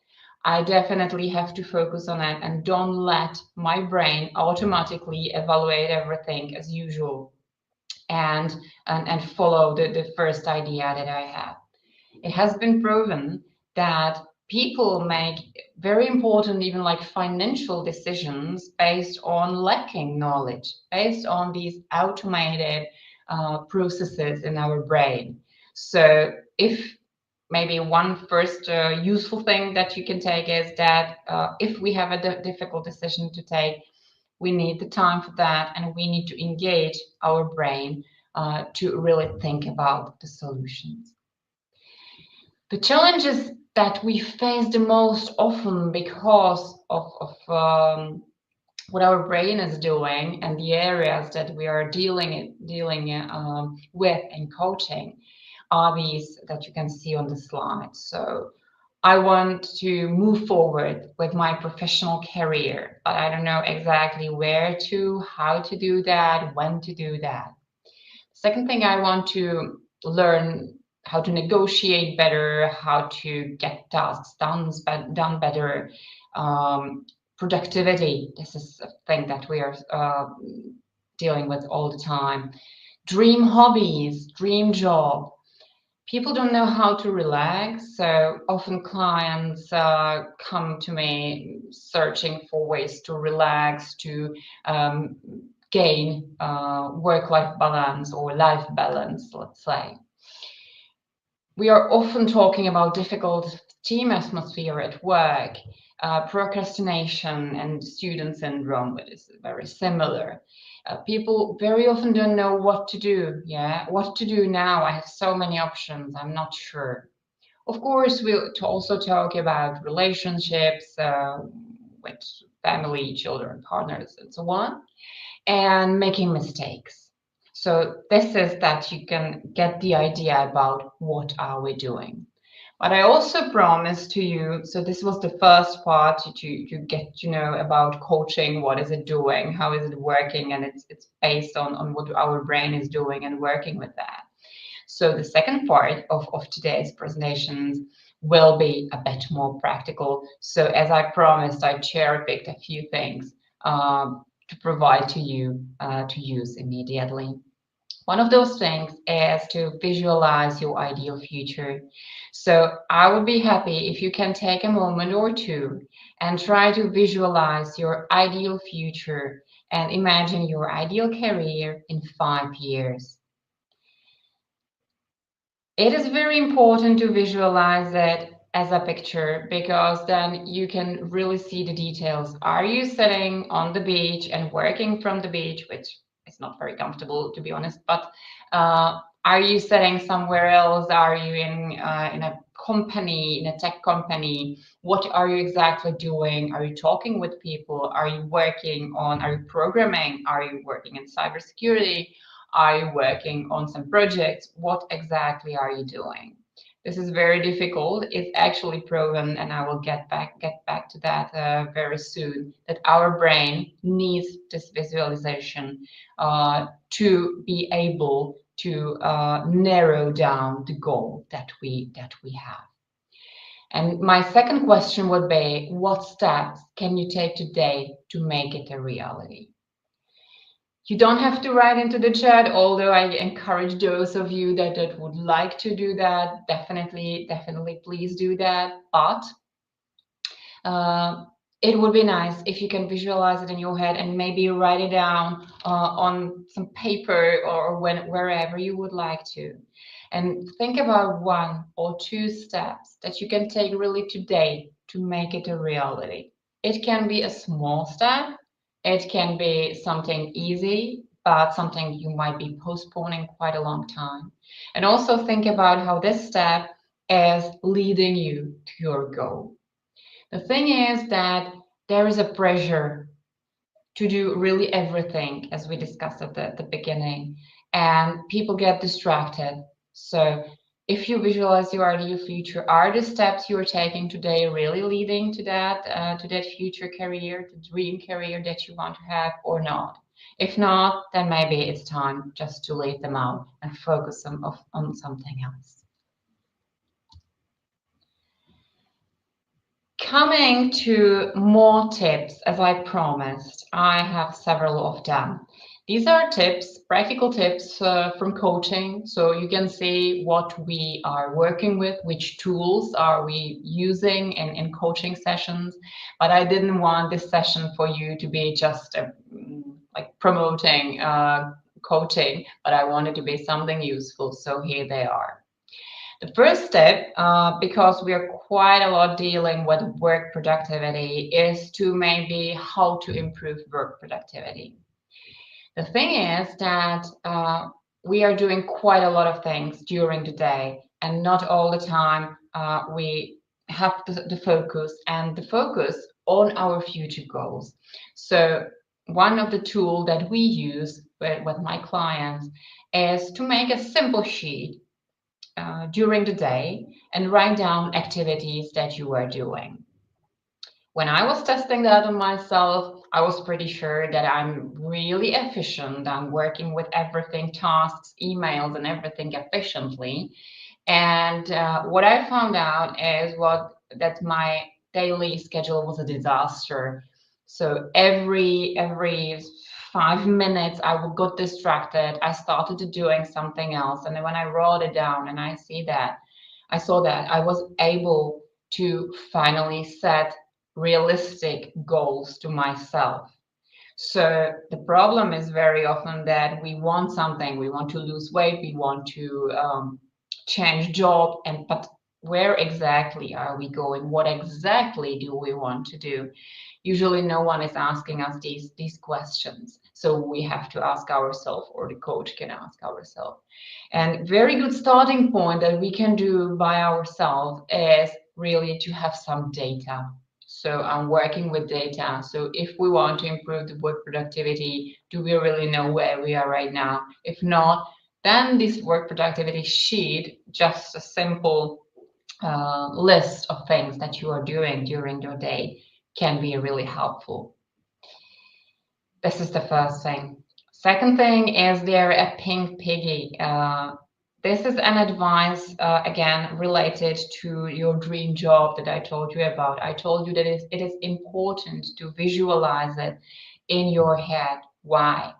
S17: I definitely have to focus on it and don't let my brain automatically evaluate everything as usual and follow the first idea that I have. It has been proven that people make very important, even like financial decisions based on lacking knowledge, based on these automated processes in our brain. So if maybe one first useful thing that you can take is that if we have a difficult decision to take, we need the time for that, and we need to engage our brain to really think about the solutions. The challenges that we face the most often because of what our brain is doing and the areas that we are dealing with in coaching are these that you can see on the slide. So I want to move forward with my professional career, but I don't know exactly where to, how to do that, when to do that. Second thing, I want to learn how to negotiate better, how to get tasks done better. Productivity, this is a thing that we are dealing with all the time. Dream hobbies, dream job. People don't know how to relax, so often clients come to me searching for ways to relax, to gain work-life balance or life balance, let's say. We are often talking about difficult team atmosphere at work, procrastination and student syndrome, which is very similar. People very often don't know what to do. What to do now? I have so many options. I'm not sure. Of course, we'll also talk about relationships with family, children, partners, and so on, and making mistakes. So this is that you can get the idea about what are we doing. But I also promised to you, so this was the first part to get to know about coaching, what is it doing, how is it working, and it's based on what our brain is doing and working with that. So the second part of today's presentations will be a bit more practical. So as I promised, I cherry-picked a few things to provide to you to use immediately. One of those things is to visualize your ideal future. So I would be happy if you can take a moment or two and try to visualize your ideal future and imagine your ideal career in 5 years. It is very important to visualize it as a picture, because then you can really see the details. Are you sitting on the beach and working from the beach, which is not very comfortable, to be honest, but are you sitting somewhere else? Are you in a company, in a tech company? What are you exactly doing? Are you talking with people? Are you programming? Are you working in cybersecurity? Are you working on some projects? What exactly are you doing? This is very difficult. It's actually proven, and I will get back to that very soon, that our brain needs this visualization to be able to narrow down the goal that we have. And my second question would be, what steps can you take today to make it a reality? You don't have to write into the chat, although I encourage those of you that would like to do that, definitely please do that. But it would be nice if you can visualize it in your head and maybe write it down on some paper or wherever you would like to. And think about 1 or 2 steps that you can take really today to make it a reality. It can be a small step. It can be something easy, but something you might be postponing quite a long time. And also think about how this step is leading you to your goal. The thing is that there is a pressure to do really everything, as we discussed at the beginning, and people get distracted. So if you visualize your ideal future, are the steps you're taking today really leading to that future career, the dream career that you want to have, or not? If not, then maybe it's time just to leave them out and focus on something else. Coming to more tips, as I promised, I have several of them. These are tips, practical tips from coaching, so you can see what we are working with, which tools are we using in coaching sessions. But I didn't want this session for you to be just like promoting coaching, but I wanted to be something useful, so here they are. The first step, because we are quite a lot dealing with work productivity, is to maybe how to improve work productivity. The thing is that we are doing quite a lot of things during the day, and not all the time we have the focus on our future goals. So one of the tools that we use with my clients is to make a simple sheet during the day and write down activities that you are doing. When I was testing that on myself, I was pretty sure that I'm really efficient. I'm working with everything, tasks, emails, and everything efficiently. And what I found out is that my daily schedule was a disaster. So every 5 minutes I would got distracted. I started doing something else, and then when I wrote it down and I saw that I was able to finally set realistic goals to myself. So the problem is very often that we want something, we want to lose weight, we want to change job, but where exactly are we going? What exactly do we want to do? Usually no one is asking us these questions. So we have to ask ourselves, or the coach can ask ourselves. And very good starting point that we can do by ourselves is really to have some data. So I'm working with data. So if we want to improve the work productivity, do we really know where we are right now? If not, then this work productivity sheet, just a simple list of things that you are doing during your day, can be really helpful. This is the first thing. Second thing is there a pink piggy. This is an advice, again, related to your dream job that I told you about. I told you that it is important to visualize it in your head. Why?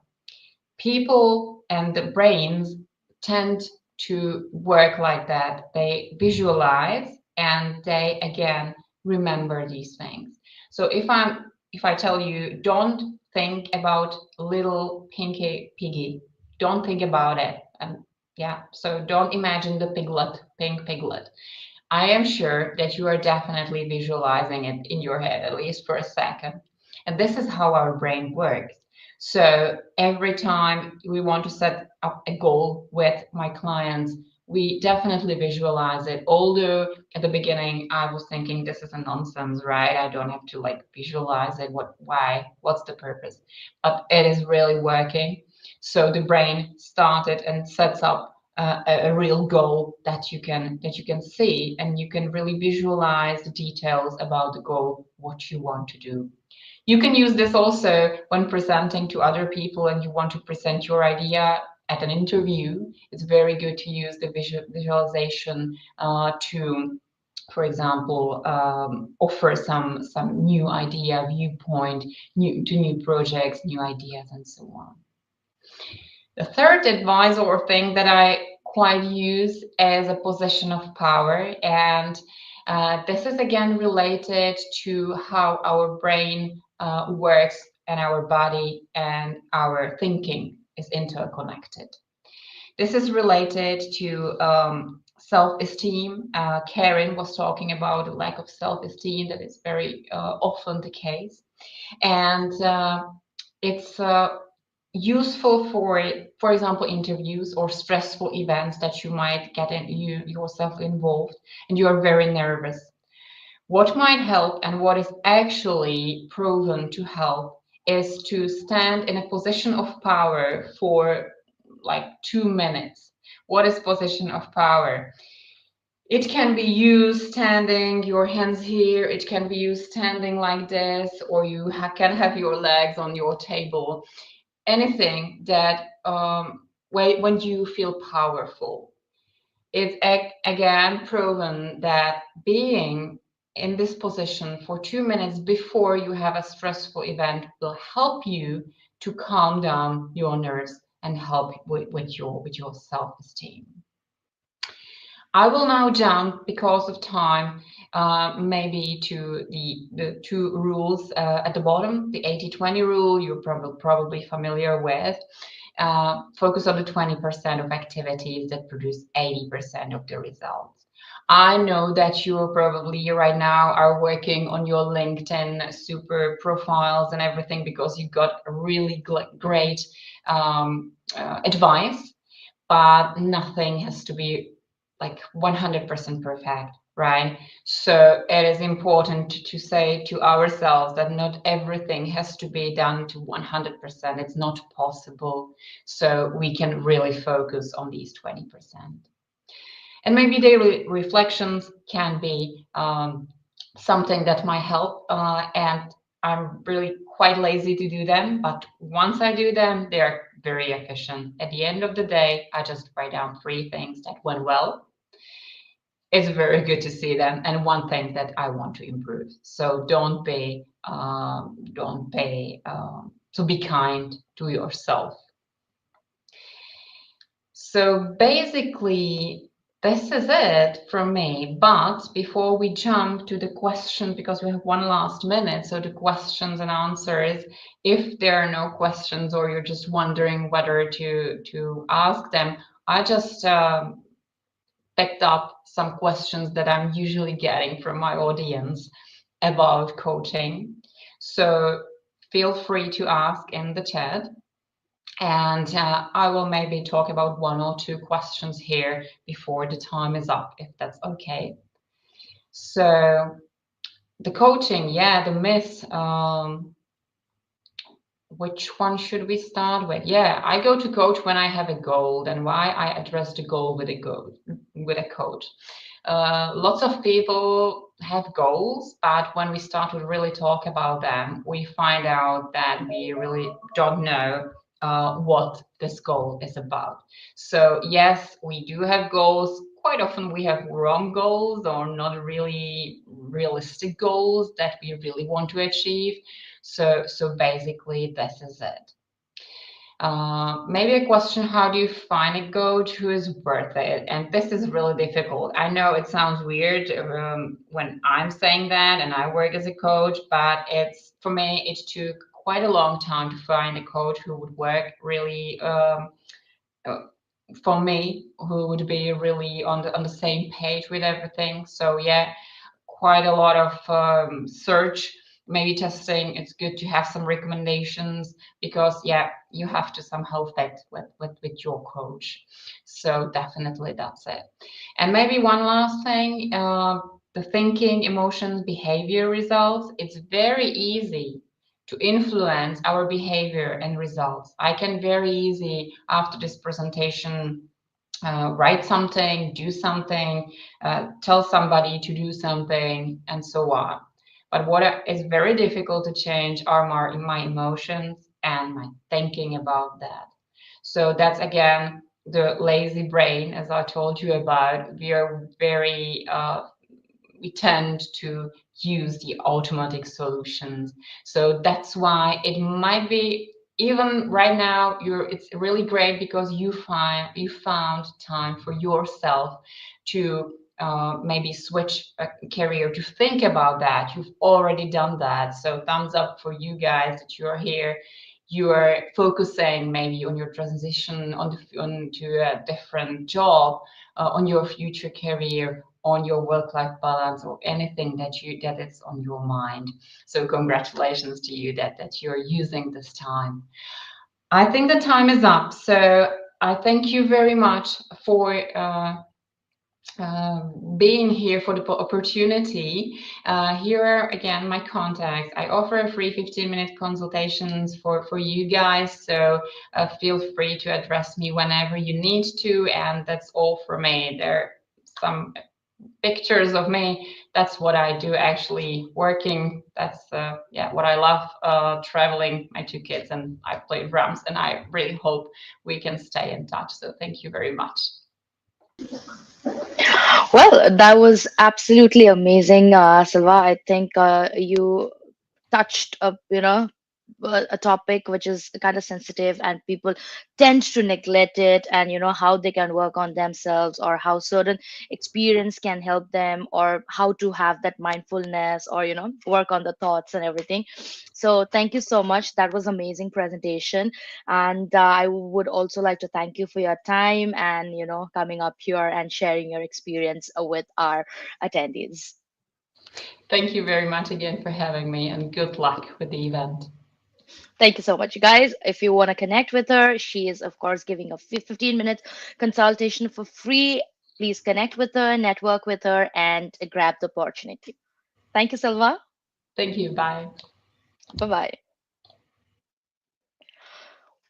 S17: People and the brains tend to work like that. They visualize and they, again, remember these things. So if I tell you, don't think about little pinky piggy, don't think about it. Yeah, so don't imagine the pink piglet. I am sure that you are definitely visualizing it in your head, at least for a second. And this is how our brain works. So every time we want to set up a goal with my clients, we definitely visualize it. Although at the beginning I was thinking this is a nonsense, right? I don't have to like visualize it. Why? What's the purpose? But it is really working. So the brain started and sets up a real goal that you can see, and you can really visualize the details about the goal, what you want to do. You can use this also when presenting to other people and you want to present your idea at an interview. It's very good to use the visualization to, for example, offer some new idea, viewpoint, new projects, new ideas, and so on. The third advice or thing that I quite use is a position of power, and this is again related to how our brain works and our body and our thinking is interconnected. This is related to self-esteem. Karen was talking about a lack of self-esteem that is very often the case, and it's useful for example, interviews or stressful events that you might get yourself involved, and you are very nervous. What might help and what is actually proven to help is to stand in a position of power for like 2 minutes. What is position of power? It can be used standing, your hands here. It can be used standing like this, or you can have your legs on your table. Anything that when you feel powerful. It's again proven that being in this position for 2 minutes before you have a stressful event will help you to calm down your nerves and help with your self-esteem. I will now jump, because of time, maybe to the two rules at the bottom. The 80-20 rule you're probably familiar with. Focus on the 20% of activities that produce 80% of the results. I know that you probably right now are working on your LinkedIn super profiles and everything because you got a really great advice, but nothing has to be like 100% perfect, right? So it is important to say to ourselves that not everything has to be done to 100%. It's not possible. So we can really focus on these 20%. And maybe daily reflections can be something that might help. And I'm really quite lazy to do them, but once I do them, they're very efficient. At the end of the day, I just write down 3 things that went well. It's very good to see them, and 1 thing that I want to improve. So so be kind to yourself. So basically, this is it from me. But before we jump to the question, because we have 1 last minute, so the questions and answers, if there are no questions or you're just wondering whether to ask them, I just picked up some questions that I'm usually getting from my audience about coaching. So feel free to ask in the chat. And I will maybe talk about 1 or 2 questions here before the time is up, if that's okay. So the coaching, the myth, which one should we start with? I go to coach when I have a goal, and why I address the goal with a coach. Lots of people have goals, but when we start to really talk about them, we find out that we really don't know what this goal is about. So yes, we do have goals. Quite often we have wrong goals or not really realistic goals that we really want to achieve. So basically, this is it. Maybe a question, how do you find a coach who is worth it? And this is really difficult. I know it sounds weird when I'm saying that and I work as a coach, but for me, it took quite a long time to find a coach who would work really for me, who would be really on the same page with everything. So quite a lot of search, maybe testing. It's good to have some recommendations because you have to somehow fit with your coach. So definitely that's it. And maybe 1 last thing, the thinking, emotions, behavior results. It's very easy to influence our behavior and results. I can very easy after this presentation write something, do something, tell somebody to do something, and so on. But what is very difficult to change are my emotions and my thinking about that. So that's again the lazy brain, as I told you about. We are we tend to use the automatic solutions. So that's why it might be even right now, it's really great because you found time for yourself to maybe switch a career, to think about that. You've already done that. So thumbs up for you guys that you're here. You are focusing maybe on your transition onto a different job, on your future career, on your work-life balance, or anything that is on your mind. So congratulations to you that you're using this time. I think the time is up. So I thank you very much for being here, for the opportunity. Here are again my contacts. I offer a free 15-minute consultations for you guys, so feel free to address me whenever you need to, and that's all for me. There are some pictures of me. That's what I do actually working. That's what I love, traveling, my 2 kids, and I play drums, and I really hope we can stay in touch. So thank you very much.
S13: Well, that was absolutely amazing, Silva. I think you touched a topic which is kind of sensitive, and people tend to neglect it, and how they can work on themselves, or how certain experience can help them, or how to have that mindfulness, or work on the thoughts and everything. So thank you so much. That was amazing presentation, and I would also like to thank you for your time, and coming up here and sharing your experience with our attendees.
S17: Thank you very much again for having me, and good luck with the event.
S13: Thank you so much, you guys. If you want to connect with her, she is, of course, giving a 15-minute consultation for free. Please connect with her, network with her, and grab the opportunity. Thank you, Silva.
S17: Thank you. Bye.
S13: Bye-bye.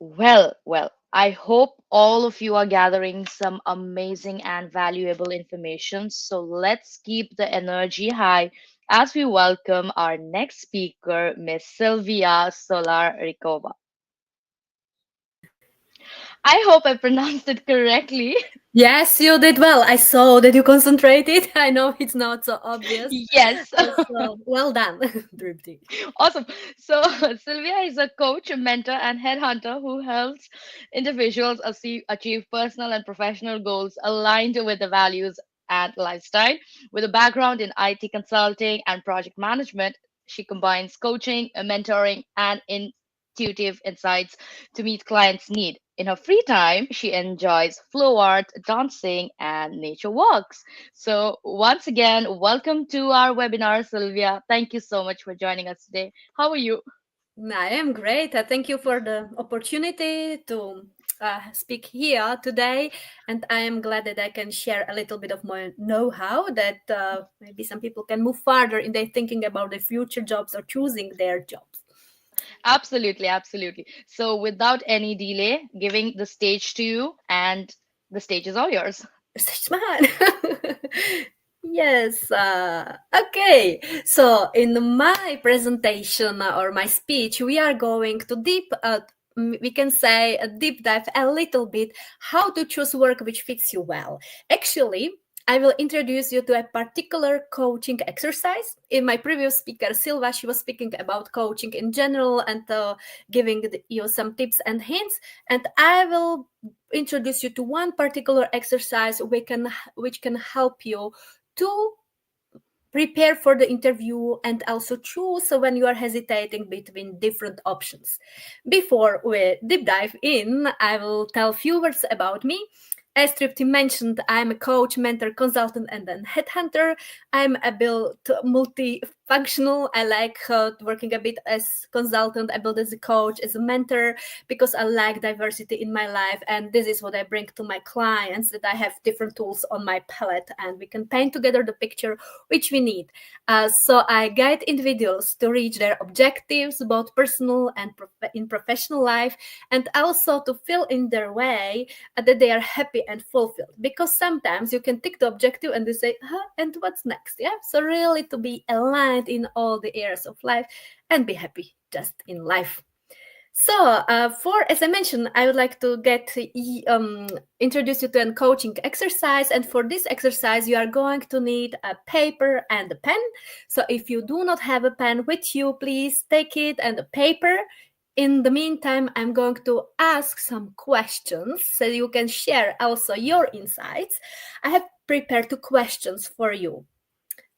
S13: Well, I hope all of you are gathering some amazing and valuable information. So let's keep the energy high as we welcome our next speaker, Miss Sylvia Solarikova. I hope I pronounced it correctly.
S18: Yes, you did well. I saw that you concentrated. I know it's not so obvious.
S13: Yes.
S18: So, well done.
S13: Awesome. So Sylvia is a coach, a mentor, and headhunter who helps individuals achieve personal and professional goals aligned with the values and lifestyle. With a background in IT consulting and project management, she combines coaching, mentoring, and intuitive insights to meet clients' need. In her free time, she enjoys flow art, dancing, and nature walks. So, once again, welcome to our webinar, Sylvia. Thank you so much for joining us today. How are you?
S18: I am great. Thank you for the opportunity to speak here today. And I am glad that I can share a little bit of my know-how that maybe some people can move further in their thinking about their future jobs or choosing their jobs.
S13: Absolutely, absolutely. So, without any delay, giving the stage to you, and the stage is all yours.
S18: Stage man. Yes. Okay. So in my presentation or my speech, we are going to we can say a deep dive a little bit how to choose work which fits you well. Actually, I will introduce you to a particular coaching exercise. In my previous speaker, Silva, she was speaking about coaching in general and giving you some tips and hints. And I will introduce you to one particular exercise which can help you to prepare for the interview and also choose when you are hesitating between different options. Before we deep dive in, I will tell a few words about me. As Tripti mentioned, I'm a coach, mentor, consultant, and then headhunter. I'm a bit multifunctional. I like working a bit as consultant, I build as a coach, as a mentor, because I like diversity in my life. And this is what I bring to my clients, that I have different tools on my palette and we can paint together the picture which we need. So I guide individuals to reach their objectives, both personal and in professional life, and also to feel in their way that they are happy and fulfilled, because sometimes you can tick the objective and they say, and what's next? Yeah, so really to be aligned in all the areas of life and be happy just in life. So as I mentioned, I would like to introduce you to a coaching exercise. And for this exercise, you are going to need a paper and a pen. So if you do not have a pen with you, please take it and a paper. in the meantime, I'm going to ask some questions so you can share also your insights. I have prepared 2 questions for you.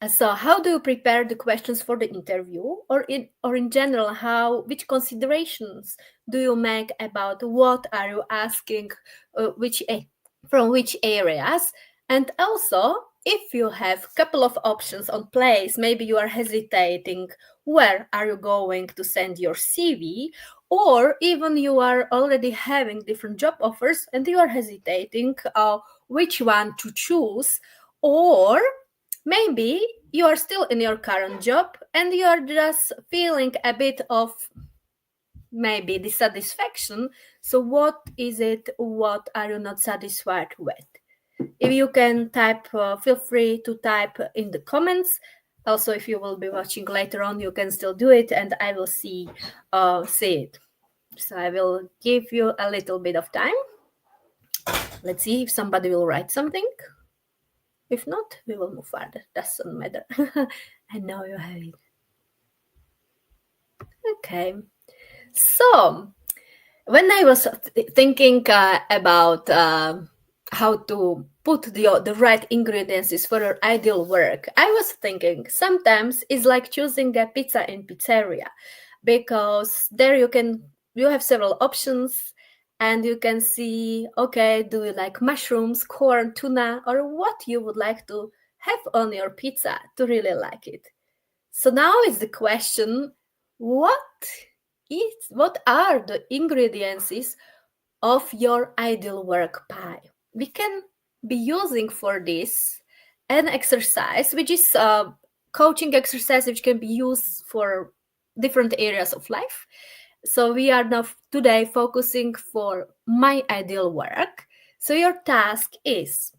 S18: So how do you prepare the questions for the interview, or in general, which considerations do you make about what are you asking, from which areas? And also, if you have a couple of options on place, maybe you are hesitating, where are you going to send your CV? Or even you are already having different job offers and you are hesitating which one to choose. Or maybe you are still in your current job and you are just feeling a bit of maybe dissatisfaction. So what is it? What are you not satisfied with? If you can type, feel free to type in the comments. Also, if you will be watching later on, you can still do it and I will see it. So I will give you a little bit of time. Let's see if somebody will write something. If not, we will move further. Doesn't matter. I know you have it. Okay. So when I was thinking about how to put the right ingredients for your ideal work, I was thinking sometimes it's like choosing a pizza in pizzeria, because there you have several options and you can see, okay, do you like mushrooms, corn, tuna, or what you would like to have on your pizza to really like it. So now is the question, what are the ingredients of your ideal work pie? We can be using for this an exercise, which is a coaching exercise, which can be used for different areas of life. So we are now today focusing for my ideal work. So your task is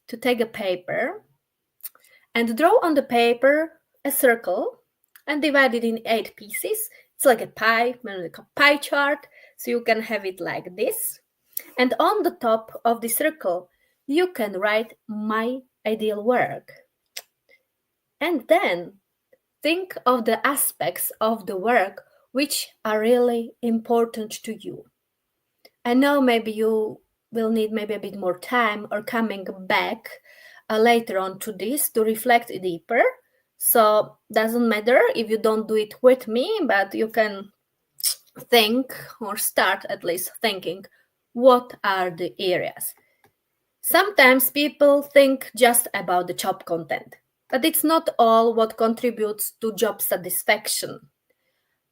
S18: to take a paper and draw on the paper a circle and divide it in 8 pieces. It's like a pie, like a pie chart. So you can have it like this. And on the top of the circle, you can write my ideal work. And then think of the aspects of the work which are really important to you. I know maybe you will need maybe a bit more time or coming back later on to this to reflect deeper. So doesn't matter if you don't do it with me, but you can think or start at least thinking, what are the areas? Sometimes people think just about the job content, but it's not all what contributes to job satisfaction.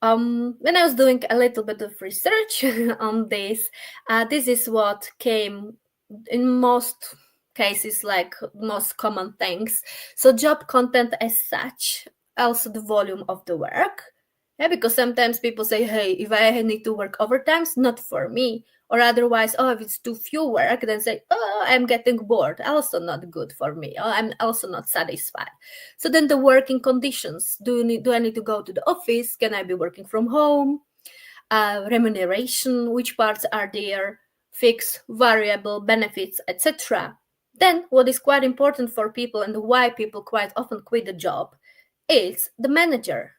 S18: When I was doing a little bit of research on this is what came in most cases, like most common things. So job content as such, also the volume of the work. Yeah, because sometimes people say, hey, if I need to work overtimes, not for me. Or otherwise, if it's too few work, then say, I'm getting bored. Also not good for me. I'm also not satisfied. So then the working conditions. Do I need to go to the office? Can I be working from home? Remuneration, which parts are there? Fixed, variable, benefits, etc. Then what is quite important for people and why people quite often quit the job is the manager.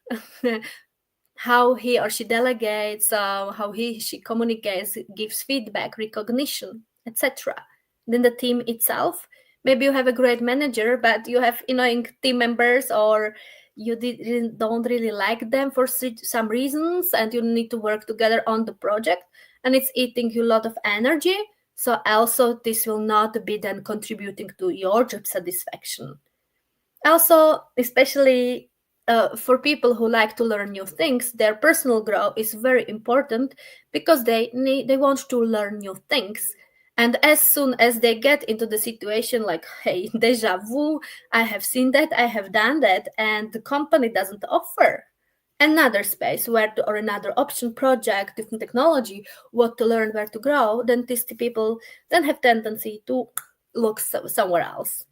S18: How he or she delegates, how she communicates, gives feedback, recognition, etc. Then the team itself. Maybe you have a great manager, but you have annoying team members, or you don't really like them for some reasons, and you need to work together on the project, and it's eating you a lot of energy. So also this will not be then contributing to your job satisfaction. Also, especially for people who like to learn new things, their personal growth is very important, because they want to learn new things. And as soon as they get into the situation like, hey, deja vu, I have seen that, I have done that, and the company doesn't offer another space or another option, project, different technology, what to learn, where to grow, then these people then have tendency to look somewhere else.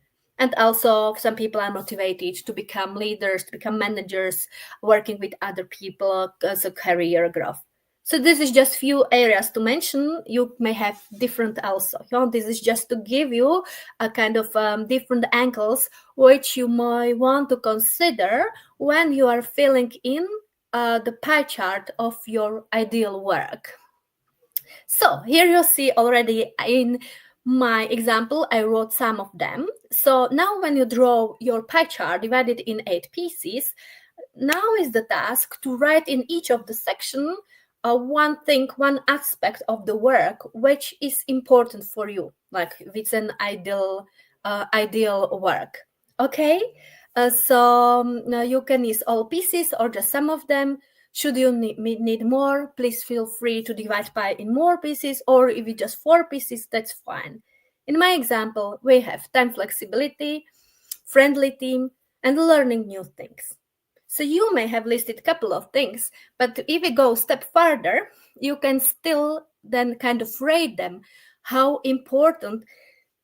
S18: And also some people are motivated to become leaders, to become managers, working with other people as a career growth. So this is just few areas to mention. You may have different also. This is just to give you a kind of different angles which you might want to consider when you are filling in the pie chart of your ideal work. So here you see already in my example, I wrote some of them. So now when you draw your pie chart divided in 8 pieces, now is the task to write in each of the section one thing, one aspect of the work which is important for you, like if it's an ideal work. Okay, so now you can use all pieces or just some of them. Should you need more, please feel free to divide pie in more pieces, or if it's just 4 pieces, that's fine. In my example, we have time flexibility, friendly team, and learning new things. So you may have listed a couple of things, but if we go a step further, you can still then kind of rate them, how important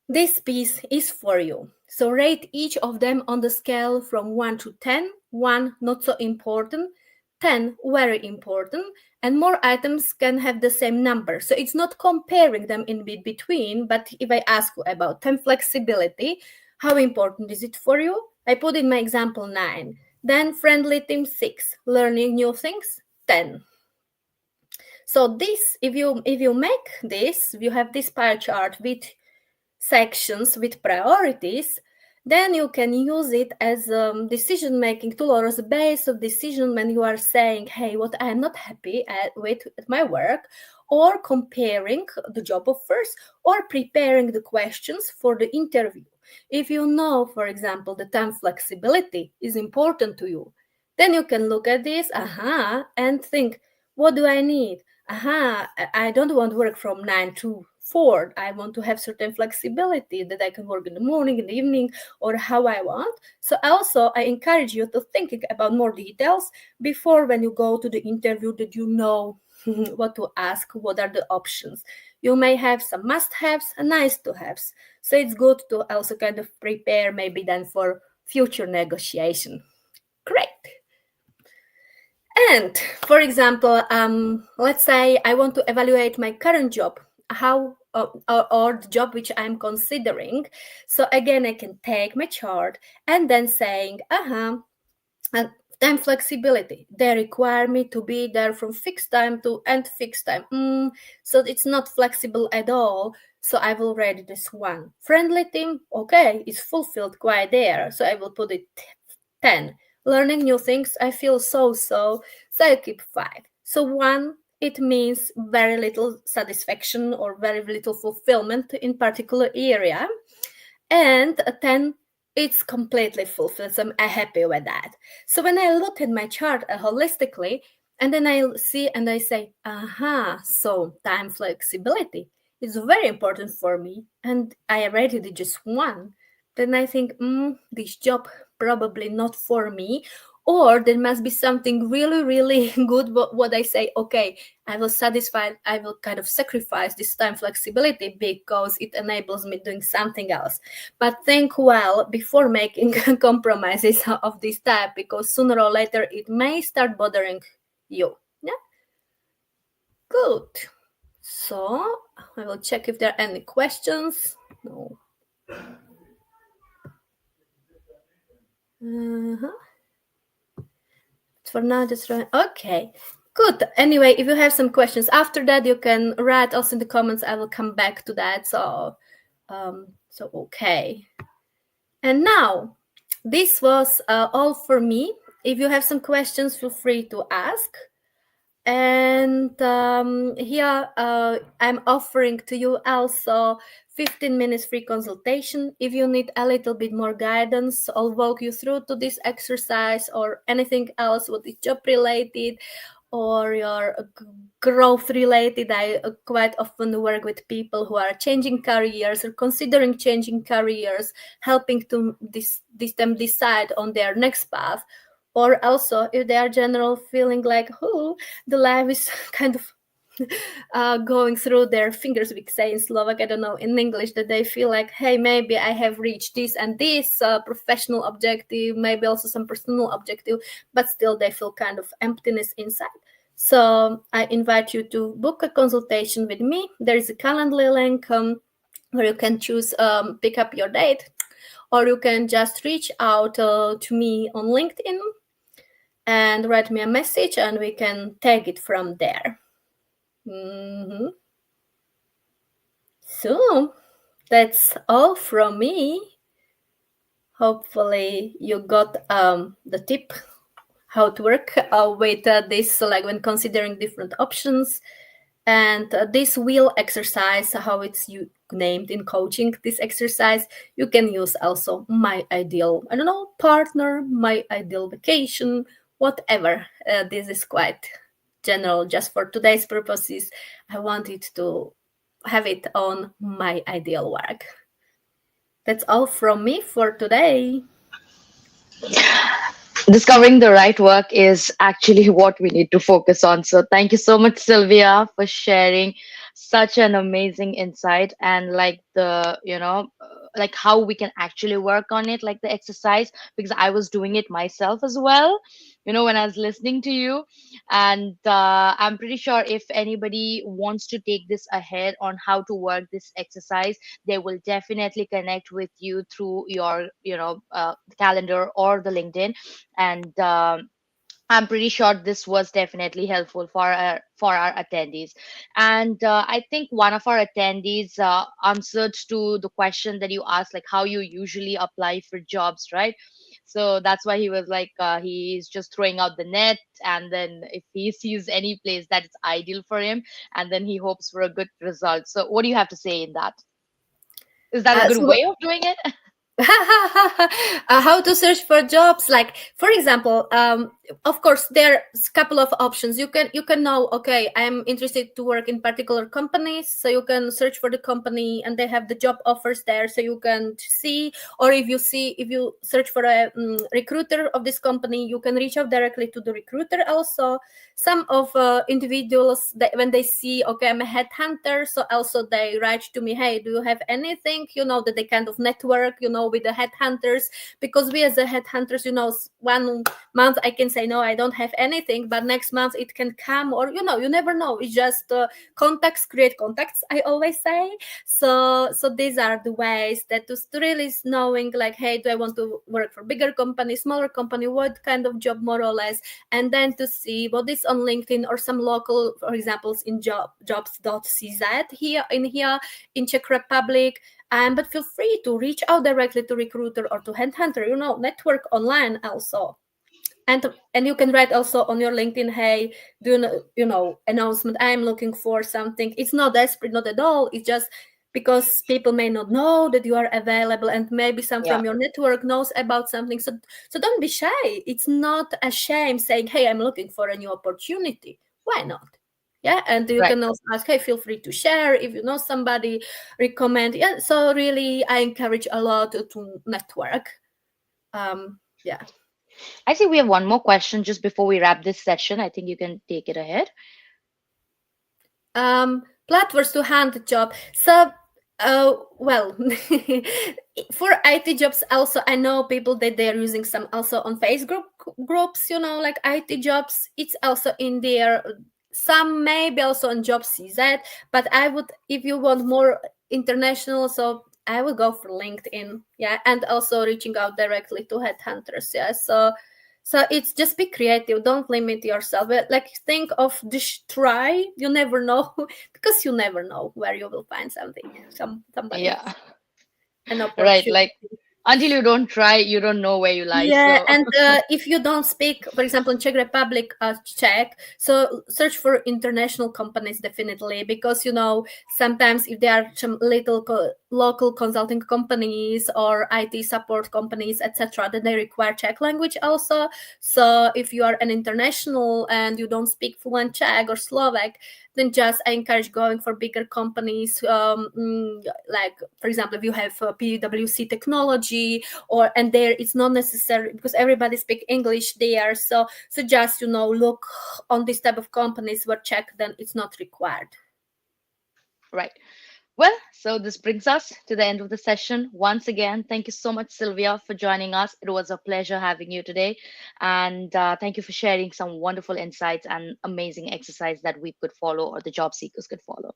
S18: this piece is for you. So rate each of them on the scale from 1 to 10, 1 not so important, 10 very important, and more items can have the same number. So it's not comparing them in between, but if I ask you about time flexibility, how important is it for you? I put in my example 9. Then friendly team 6, learning new things 10. So this, if you make this, you have this pie chart with sections with priorities, then you can use it as a decision-making tool or as a base of decision when you are saying, hey, what I'm not happy with at my work, or comparing the job offers, or preparing the questions for the interview. If you know, for example, the time flexibility is important to you, then you can look at this, and think, what do I need? I don't want to work from 9 to 4. I want to have certain flexibility that I can work in the morning, in the evening, or how I want. So also I encourage you to think about more details before when you go to the interview, that you know what to ask, what are the options. You may have some must-haves and nice-to-haves. So it's good to also kind of prepare maybe then for future negotiation. Great. And for example, let's say I want to evaluate my current job, how or the job which I'm considering. So again, I can take my chart and then saying, time flexibility. They require me to be there from fixed time to end fixed time. So it's not flexible at all. So I will read this one. Friendly team, okay, it's fulfilled quite there. So I will put it 10. Learning new things, I feel so I keep 5. So 1, it means very little satisfaction or very little fulfillment in particular area. And 10, it's completely fulfilled. So I'm happy with that. So when I look at my chart holistically, and then I see and I say, so time flexibility is very important for me. And I rated it just 1. Then I think, this job probably not for me, or there must be something really, really good. What I say, okay, I will satisfy, I will kind of sacrifice this time flexibility because it enables me doing something else. But think well before making compromises of this type, because sooner or later it may start bothering you. Yeah. Good. So I will check if there are any questions. No. For now, that's right. Okay, good. Anyway, if you have some questions after that, you can write also in the comments. I will come back to that. So, okay. And now, this was all for me. If you have some questions, feel free to ask. And here I'm offering to you also 15 minutes free consultation. If you need a little bit more guidance, I'll walk you through to this exercise or anything else what is job related or your growth related. I quite often work with people who are changing careers or considering changing careers, helping to them decide on their next path. Or also if they are general feeling like, the life is kind of going through their fingers, we say in Slovak, I don't know, in English, that they feel like, hey, maybe I have reached this and this professional objective, maybe also some personal objective, but still they feel kind of emptiness inside. So I invite you to book a consultation with me. There is a Calendly link where you can choose, pick up your date, or you can just reach out to me on LinkedIn. and write me a message and we can take it from there. So that's all from me. Hopefully you got the tip how to work with this, like when considering different options. And this wheel exercise, how it's named in coaching, this exercise, you can use also my ideal, I don't know, partner, my ideal vacation, whatever. This is quite general. Just for today's purposes, I wanted to have it on my ideal work. That's all from me for today.
S13: Discovering the right work is actually what we need to focus on. So thank you so much, Sylvia, for sharing such an amazing insight, and like the, like how we can actually work on it, like the exercise, because I was doing it myself as well, when I was listening to you. And I'm pretty sure if anybody wants to take this ahead on how to work this exercise, they will definitely connect with you through your, calendar or the LinkedIn. And I'm pretty sure this was definitely helpful for our attendees. And I think one of our attendees answered to the question that you asked, like how you usually apply for jobs, right? So that's why he was like, he's just throwing out the net, and then if he sees any place that is ideal for him, and then he hopes for a good result. So what do you have to say in that? Is that a good way of doing it?
S18: How to search for jobs, like for example, of course there's a couple of options. You can know, okay, I'm interested to work in particular companies, so you can search for the company and they have the job offers there, so you can see. Or if you search for a recruiter of this company, you can reach out directly to the recruiter also. Some of individuals, when they see, okay, I'm a headhunter, so also they write to me, hey, do you have anything, that they kind of network, with the headhunters, because we as a headhunters, 1 month I can say no, I don't have anything, but next month it can come, or you never know. It's just contacts create contacts, I always say. So these are the ways that to really knowing, like, hey, do I want to work for bigger company, smaller company, what kind of job more or less, and then to see what is on LinkedIn or some local, for examples in jobs.cz here in Czech Republic. But feel free to reach out directly to recruiter or to headhunter, network online also. And you can write also on your LinkedIn, hey, do announcement, I'm looking for something. It's not desperate, not at all. It's just because people may not know that you are available, and maybe some from your network knows about something. So don't be shy. It's not a shame saying, hey, I'm looking for a new opportunity. Why not? Yeah, and you can also ask, hey, feel free to share if you know somebody, recommend. Yeah, so really, I encourage a lot to network. Yeah.
S13: I think we have one more question just before we wrap this session. I think you can take it ahead.
S18: Platforms to hand the job. So, well, for IT jobs also, I know people that they're using some also on Facebook groups, like IT jobs. It's also in there. Some maybe also on Jobs.cz, but I would, if you want more international, so I would go for LinkedIn, yeah, and also reaching out directly to headhunters, yeah. So it's just be creative. Don't limit yourself. But like think of this try. You never know, because you never know where you will find something. Somebody.
S13: Yeah.
S18: An opportunity.
S13: Right. Like until you don't try, you don't know where you lie.
S18: Yeah,
S13: so.
S18: And if you don't speak, for example, in Czech Republic, Czech, so search for international companies definitely, because sometimes if there are some little local consulting companies or IT support companies, etc., then they require Czech language also. So if you are an international and you don't speak fluent Czech or Slovak, then just I encourage going for bigger companies, like for example, if you have PwC technology, and there it's not necessary because everybody speak English there. So just look on this type of companies where Czech, then it's not required.
S13: Right. Well, so this brings us to the end of the session. Once again, thank you so much, Sylvia, for joining us. It was a pleasure having you today. And thank you for sharing some wonderful insights and amazing exercise that we could follow, or the job seekers could follow.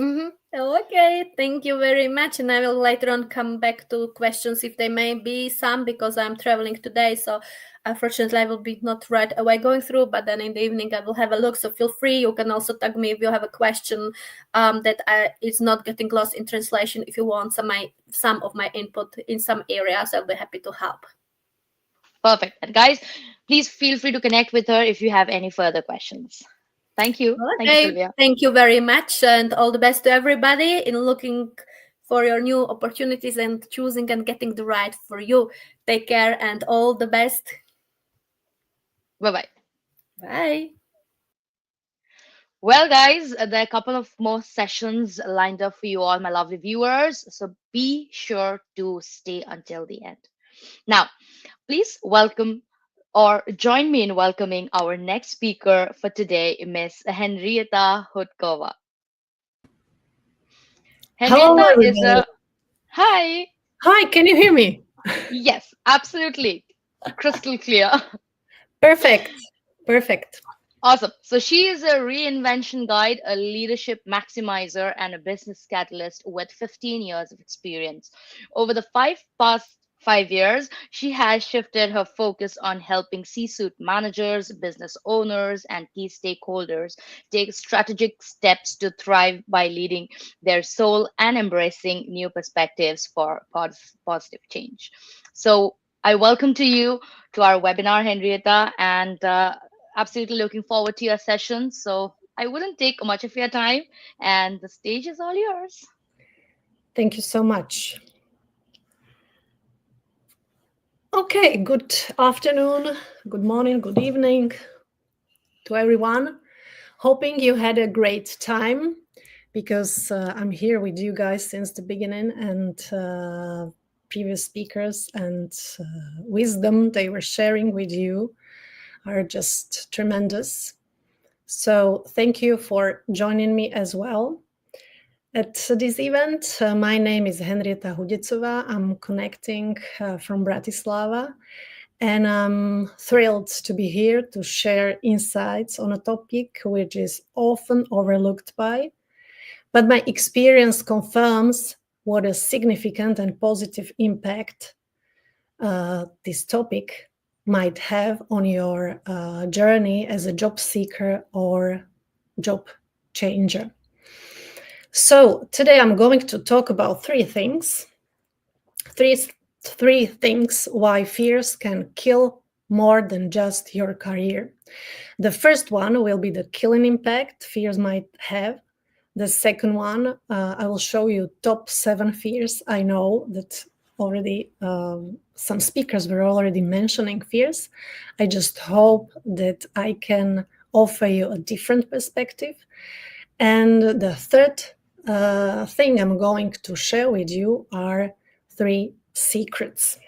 S18: Okay, thank you very much. And I will later on come back to questions if there may be some, because I'm traveling today. So unfortunately, I will be not right away going through, but then in the evening I will have a look. So feel free. You can also tag me if you have a question that is not getting lost in translation. If you want some of my input in some areas, I'll be happy to help.
S13: Perfect. And guys, please feel free to connect with her if you have any further questions. Thank you. Thank you,
S18: Okay,
S13: Sylvia.
S18: thank you very much, and all the best to everybody in looking for your new opportunities and choosing and getting the right for you. Take care and all the best.
S13: Bye-bye.
S18: Bye.
S13: Well, guys, there are a couple of more sessions lined up for you all, my lovely viewers. So be sure to stay until the end. Now, please welcome or join me in welcoming our next speaker for today, Miss Henrietta Hudkova. Henrietta is a... Hi.
S19: Hi, can you hear me?
S13: Yes, absolutely. Crystal clear.
S19: Perfect. Perfect.
S13: Awesome. So she is a reinvention guide, a leadership maximizer, and a business catalyst with 15 years of experience. Over the past 5 years, she has shifted her focus on helping C-suite managers, business owners, and key stakeholders take strategic steps to thrive by leading their soul and embracing new perspectives for positive change. So I welcome to you to our webinar, Henrietta, and absolutely looking forward to your session. So I wouldn't take much of your time, and the stage is all yours.
S19: Thank you so much. Okay, good afternoon, good morning, good evening to everyone. Hoping you had a great time, because I'm here with you guys since the beginning, and previous speakers and wisdom they were sharing with you are just tremendous. So thank you for joining me as well. At this event, my name is Henrietta Hudicová. I'm connecting from Bratislava, and I'm thrilled to be here to share insights on a topic which is often overlooked by, but my experience confirms what a significant and positive impact this topic might have on your journey as a job seeker or job changer. So today I'm going to talk about three things why fears can kill more than just your career. The first one will be the killing impact fears might have. The second one, I will show you top 7 fears. I know that already some speakers were already mentioning fears. I just hope that I can offer you a different perspective. And the third thing I'm going to share with you are 3 secrets.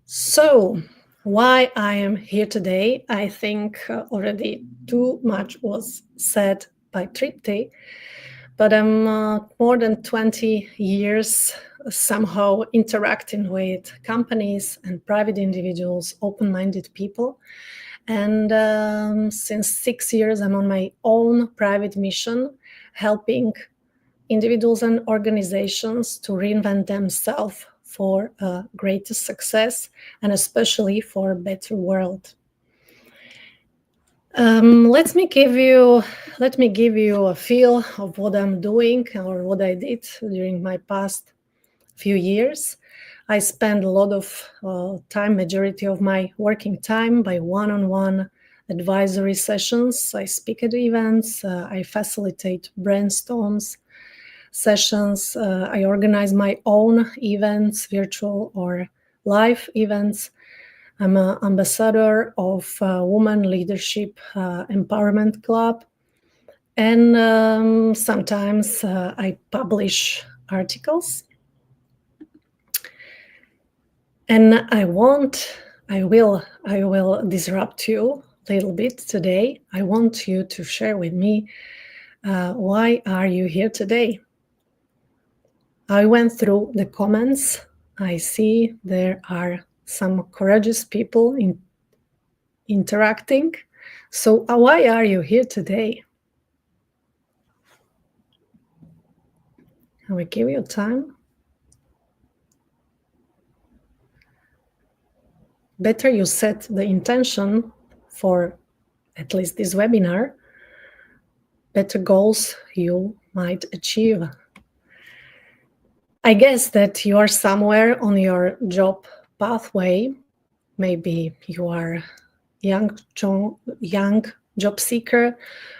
S19: So, why I am here today, I think already too much was said by Tripti, but I'm more than 20 years somehow interacting with companies and private individuals, open-minded people. And since 6 years, I'm on my own private mission, helping individuals and organizations to reinvent themselves for greater success and especially for a better world. Let me give you a feel of what I'm doing or what I did during my past few years. I spend a lot of time, majority of my working time, by one-on-one advisory sessions. I speak at events, I facilitate brainstorms sessions, I organize my own events, virtual or live events. I'm an ambassador of Women Leadership Empowerment Club, and sometimes I publish articles. And I will disrupt you a little bit today. I want you to share with me why are you here today? I went through the comments. I see there are some courageous people interacting. So why are you here today? And we give you time. Better you set the intention for at least this webinar, better goals you might achieve. I guess that you are somewhere on your job pathway. Maybe you are young job seeker,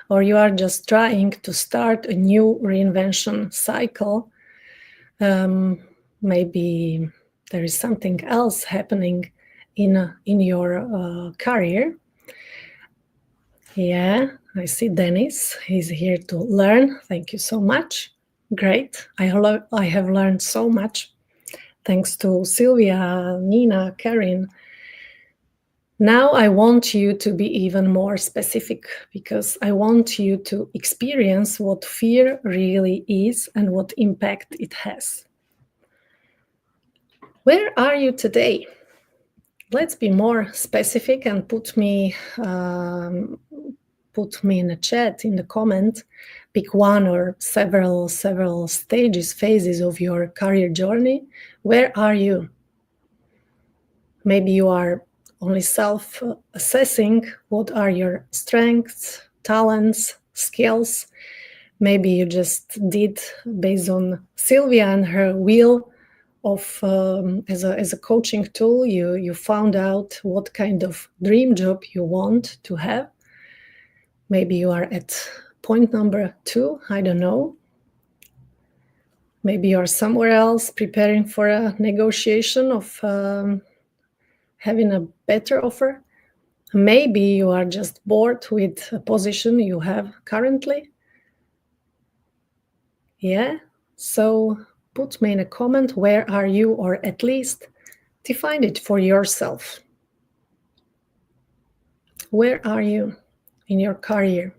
S19: or you are just trying to start a new reinvention cycle. Maybe there is something else happening in your career. Yeah, I see Dennis. He's here to learn. Thank you so much. Great. I have learned so much. Thanks to Sylvia, Nina, Karin. Now I want you to be even more specific, because I want you to experience what fear really is and what impact it has. Where are you today? Let's be more specific and put me in a chat, in the comment. Pick one or several stages, phases of your career journey. Where are you? Maybe you are only self-assessing. What are your strengths, talents, skills? Maybe you just did, based on Sylvia and her wheel of as a coaching tool, you found out what kind of dream job you want to have. Maybe you are at point number 2, I don't know. Maybe you're somewhere else preparing for a negotiation of having a better offer. Maybe you are just bored with a position you have currently. Yeah, so put me in a comment, where are you, or at least define it for yourself. Where are you in your career?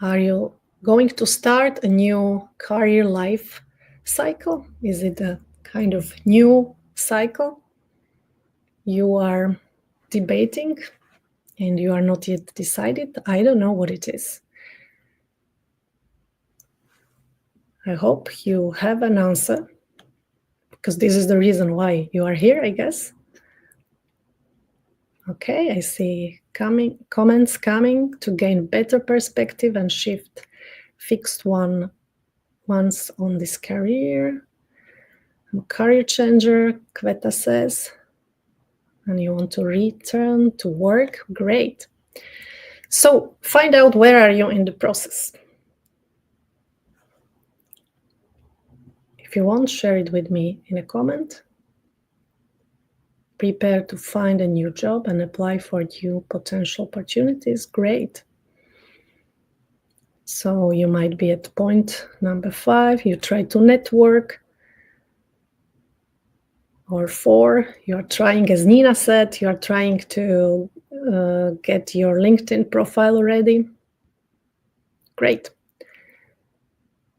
S19: Are you going to start a new career life cycle? Is it a kind of new cycle you are debating and you are not yet decided? I don't know what it is. I hope you have an answer, because this is the reason why you are here, I guess. Okay, I see comments coming to gain better perspective and shift fixed ones on this career. I'm a career changer, Kveta says. And you want to return to work? Great. So find out, where are you in the process? If you want, share it with me in a comment. Prepare to find a new job and apply for new potential opportunities. Great. So you might be at point number 5. You try to network. Or 4, you're trying, as Nina said, you're trying to get your LinkedIn profile ready. Great.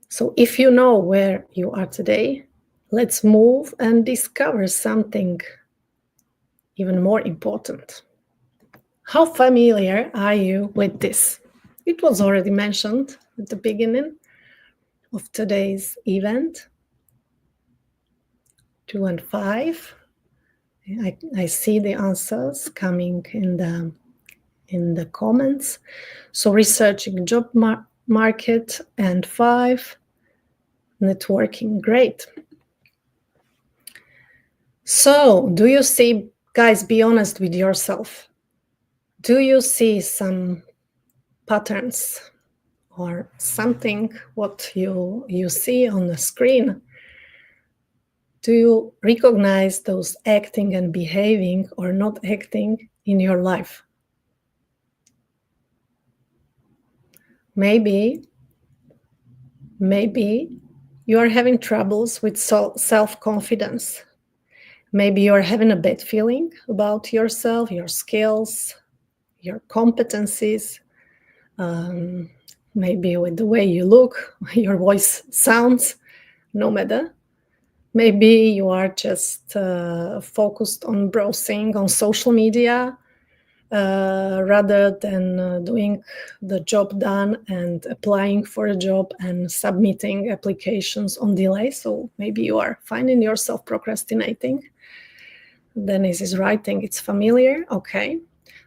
S19: So if you know where you are today, let's move and discover something even more important. How familiar are you with this? It was already mentioned at the beginning of today's event. 2 and 5. I see the answers coming in the comments. So researching job market, and 5, networking. Great. So do you see, guys, be honest with yourself. Do you see some patterns or something what you see on the screen? Do you recognize those acting and behaving or not acting in your life? Maybe you are having troubles with self-confidence. Maybe you are having a bad feeling about yourself, your skills, your competencies. Maybe with the way you look, your voice sounds, no matter. Maybe you are just focused on browsing on social media, rather than doing the job done and applying for a job and submitting applications on delay. So maybe you are finding yourself procrastinating. Dennis is writing, it's familiar. Okay.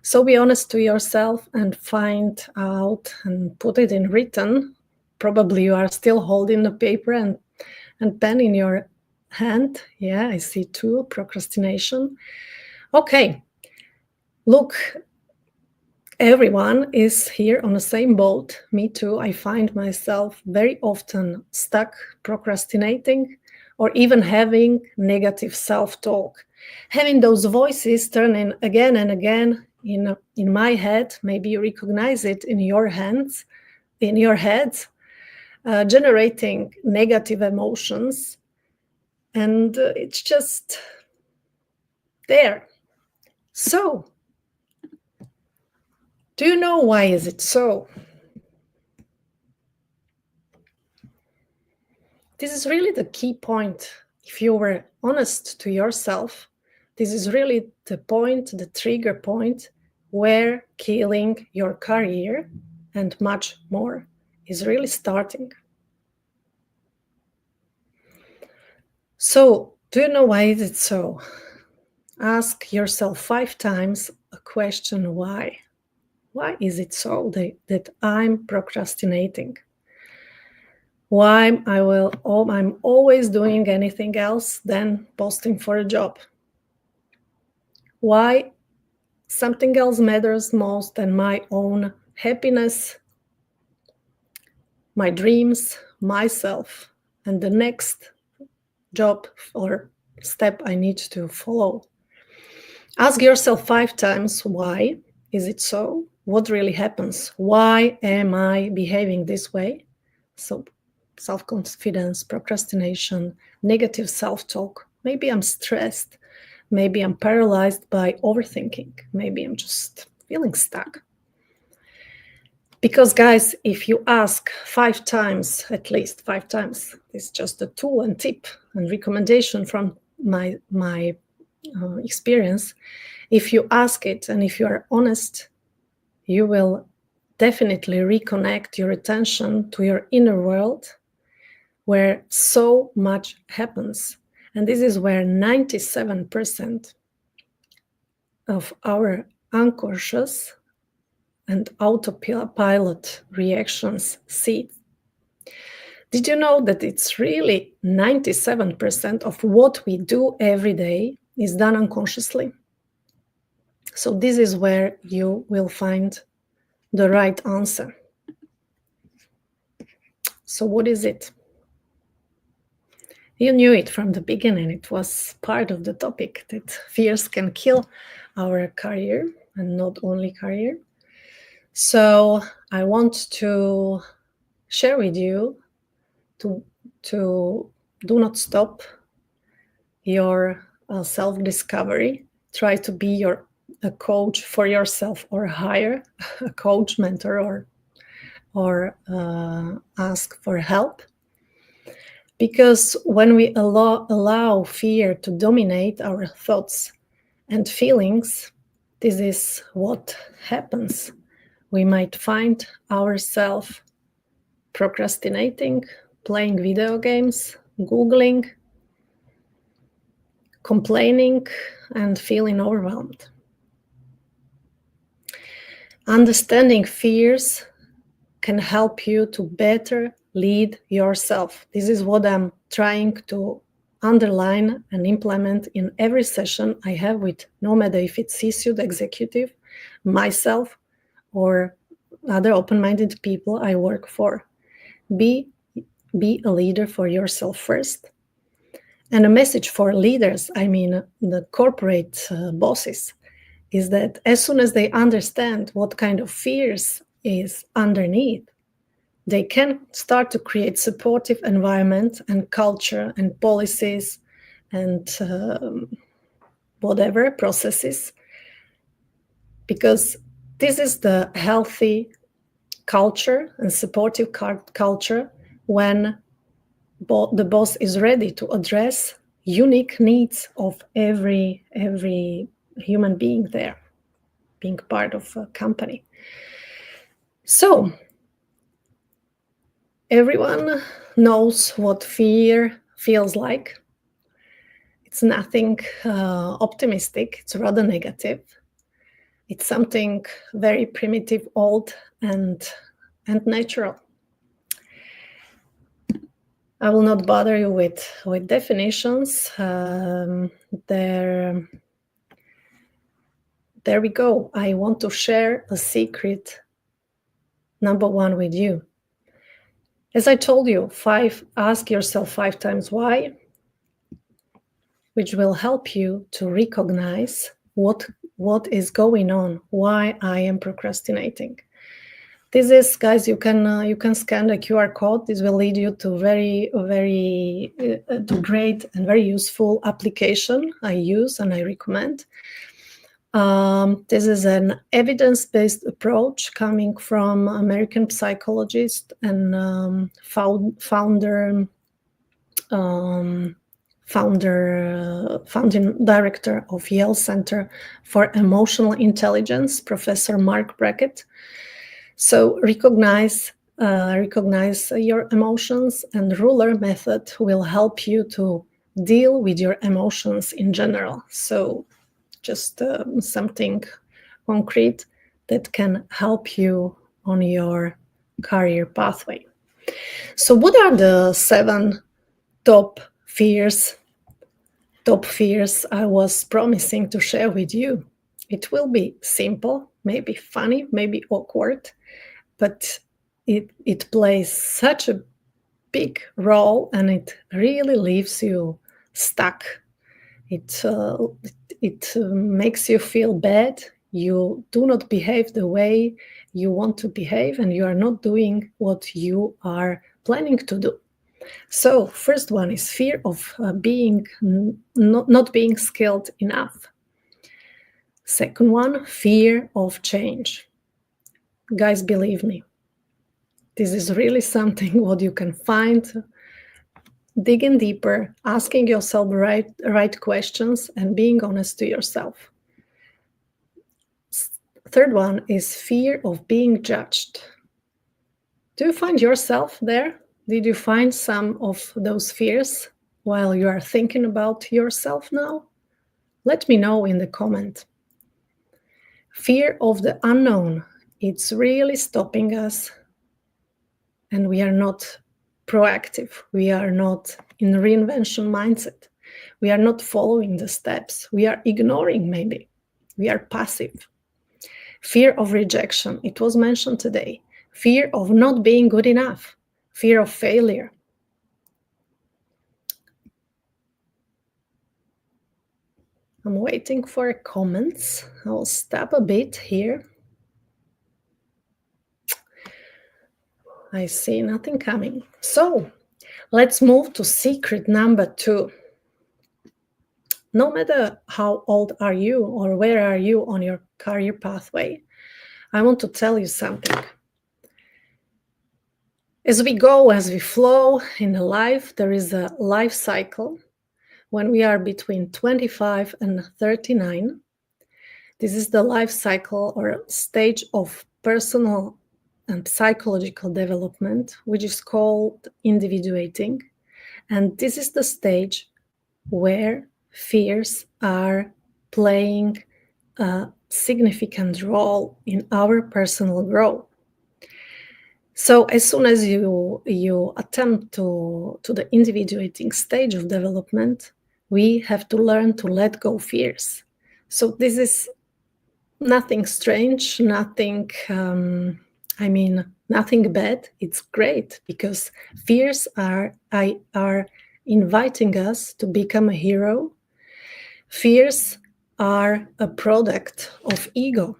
S19: So be honest to yourself and find out and put it in written. Probably you are still holding the paper and pen in your hand. Yeah, I see too, procrastination. Okay. Look, everyone is here on the same boat. Me too. I find myself very often stuck, procrastinating, or even having negative self-talk. Having those voices turning again and again in my head. Maybe you recognize it in your head, generating negative emotions. And it's just there. So, do you know why is it so? This is really the key point. If you were honest to yourself, this is really the point, the trigger point, where killing your career and much more is really starting. So, do you know why is it so? Ask yourself 5 times a question, why? Why is it so that I'm procrastinating? Why I'm always doing anything else than posting for a job? Why something else matters most than my own happiness, my dreams, myself, and the next job or step I need to follow? Ask yourself 5 times, why is it so? What really happens? Why am I behaving this way? So self-confidence, procrastination, negative self-talk. Maybe I'm stressed. Maybe I'm paralyzed by overthinking. Maybe I'm just feeling stuck. Because guys, if you ask 5 times, at least 5 times, it's just a tool and tip and recommendation from my experience. If you ask it and if you are honest, you will definitely reconnect your attention to your inner world, where so much happens. And this is where 97% of our unconscious and autopilot reactions sit. Did you know that it's really 97% of what we do every day is done unconsciously? So this is where you will find the right answer. So what is it? You knew it from the beginning. It was part of the topic that fears can kill our career, and not only career. So I want to share with you to do not stop your self-discovery. Try to be a coach for yourself, or hire a coach, mentor, or ask for help. Because when we allow fear to dominate our thoughts and feelings, this is what happens. We might find ourselves procrastinating, playing video games, Googling, complaining, and feeling overwhelmed. Understanding fears can help you to better lead yourself. This is what I'm trying to underline and implement in every session I have with, no matter if it's C-suite executive, myself, or other open-minded people I work for. Be a leader for yourself first. And a message for leaders, I mean the corporate bosses, is that as soon as they understand what kind of fears is underneath, they can start to create supportive environment and culture and policies and whatever processes, because this is the healthy culture and supportive culture when the boss is ready to address unique needs of every human being there. being part of a company. So everyone knows what fear feels like. It's nothing optimistic, it's rather negative. It's something very primitive, old, and natural. I will not bother you with definitions. There we go. I want to share a secret, number one, with you. As I told you, ask yourself 5 times why, which will help you to recognize what is going on, why I am procrastinating. This is, guys, you can scan the QR code. This will lead you to very to great and very useful application I use and I recommend. This is an evidence-based approach coming from American psychologist and founding director of Yale Center for Emotional Intelligence, Professor Mark Brackett. So recognize your emotions, and ruler method will help you to deal with your emotions in general. So just something concrete that can help you on your career pathway. So what are the 7 top fears I was promising to share with you? It will be simple, maybe funny, maybe awkward, but it plays such a big role and it really leaves you stuck. It makes you feel bad. You do not behave the way you want to behave, and you are not doing what you are planning to do. So first one is fear of not being skilled enough. Second one, fear of change. Guys, believe me, this is really something what you can find. Digging deeper, asking yourself the right questions, and being honest to yourself. Third one is fear of being judged. Do you find yourself there? Did you find some of those fears while you are thinking about yourself now? Let me know in the comment. Fear of the unknown. It's really stopping us, and we are not proactive. We are not in reinvention mindset. We are not following the steps. We are ignoring, maybe. We are passive. Fear of rejection. It was mentioned today. Fear of not being good enough. Fear of failure. I'm waiting for comments. I'll stop a bit here. I see nothing coming. So let's move to secret number 2. No matter how old are you or where are you on your career pathway, I want to tell you something. As we go, as we flow in life, there is a life cycle. When we are between 25 and 39, this is the life cycle or stage of personal and psychological development, which is called individuating. And this is the stage where fears are playing a significant role in our personal growth. So as soon as you attempt to the individuating stage of development, we have to learn to let go fears. So this is nothing strange, nothing nothing bad. It's great because fears are inviting us to become a hero. Fears are a product of ego.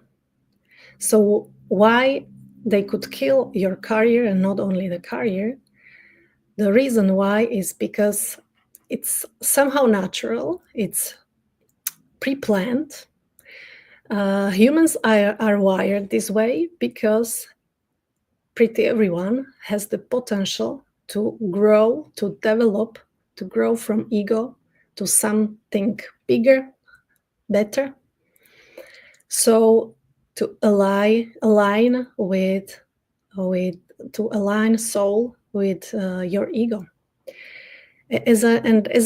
S19: So why they could kill your career, and not only the career, the reason why is because it's somehow natural, it's pre-planned. Humans are wired this way because pretty everyone has the potential to grow, to develop, to grow from ego to something bigger, better. So to align soul with your ego. As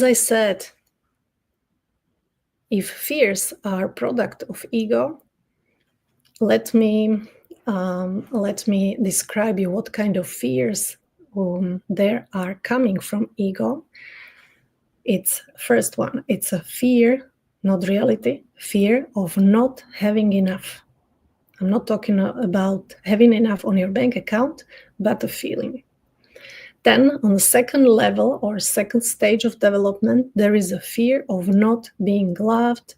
S19: I said, if fears are product of ego, let me describe you what kind of fears there are coming from ego. It's first one. It's a fear, not reality, fear of not having enough. I'm not talking about having enough on your bank account, but a feeling. Then on the second level or second stage of development, there is a fear of not being loved,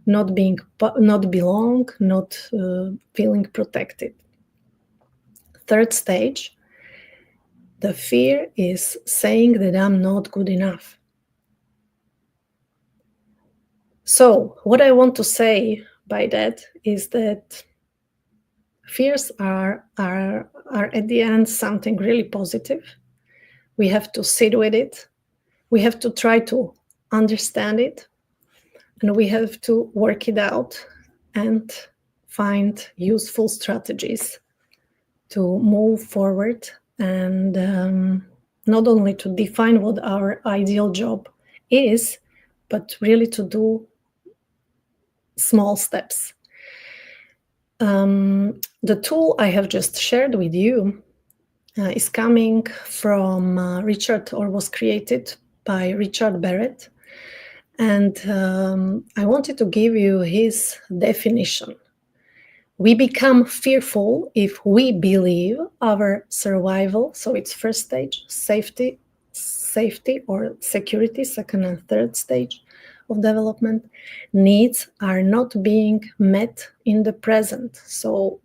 S19: not belong, not feeling protected. Third stage, the fear is saying that I'm not good enough. So what I want to say by that is that fears are at the end something really positive. We have to sit with it. We have to try to understand it. And we have to work it out and find useful strategies to move forward and not only to define what our ideal job is, but really to do small steps. The tool I have just shared with you is coming from was created by Richard Barrett. And I wanted to give you his definition. We become fearful if we believe our survival, so it's first stage, safety or security, second and third stage of development, needs are not being met in the present. So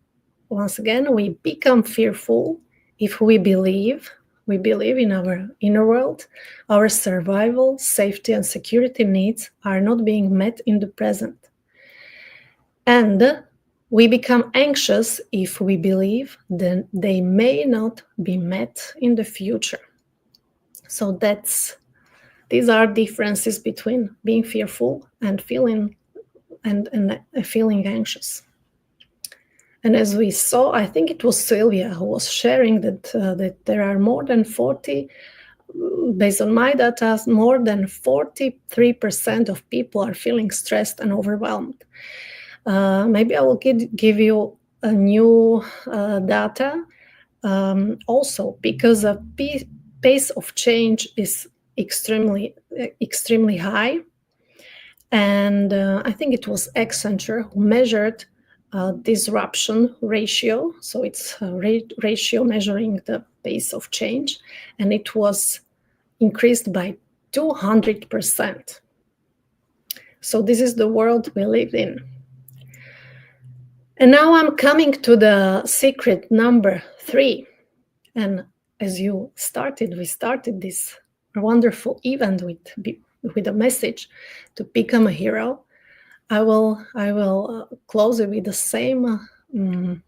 S19: once again, we become fearful if we believe in our inner world, our survival, safety, and security needs are not being met in the present. And we become anxious if we believe that they may not be met in the future. So these are differences between being fearful and feeling anxious. And as we saw, I think it was Sylvia who was sharing that there are more than 40, based on my data, more than 43% of people are feeling stressed and overwhelmed. Maybe I will give you a new data also, because the pace of change is extremely high. And I think it was Accenture who measured disruption ratio. So it's a ratio measuring the pace of change. And it was increased by 200%. So this is the world we live in. And now I'm coming to the secret number 3. And as we started this wonderful event with a message to become a hero. I will close it with the same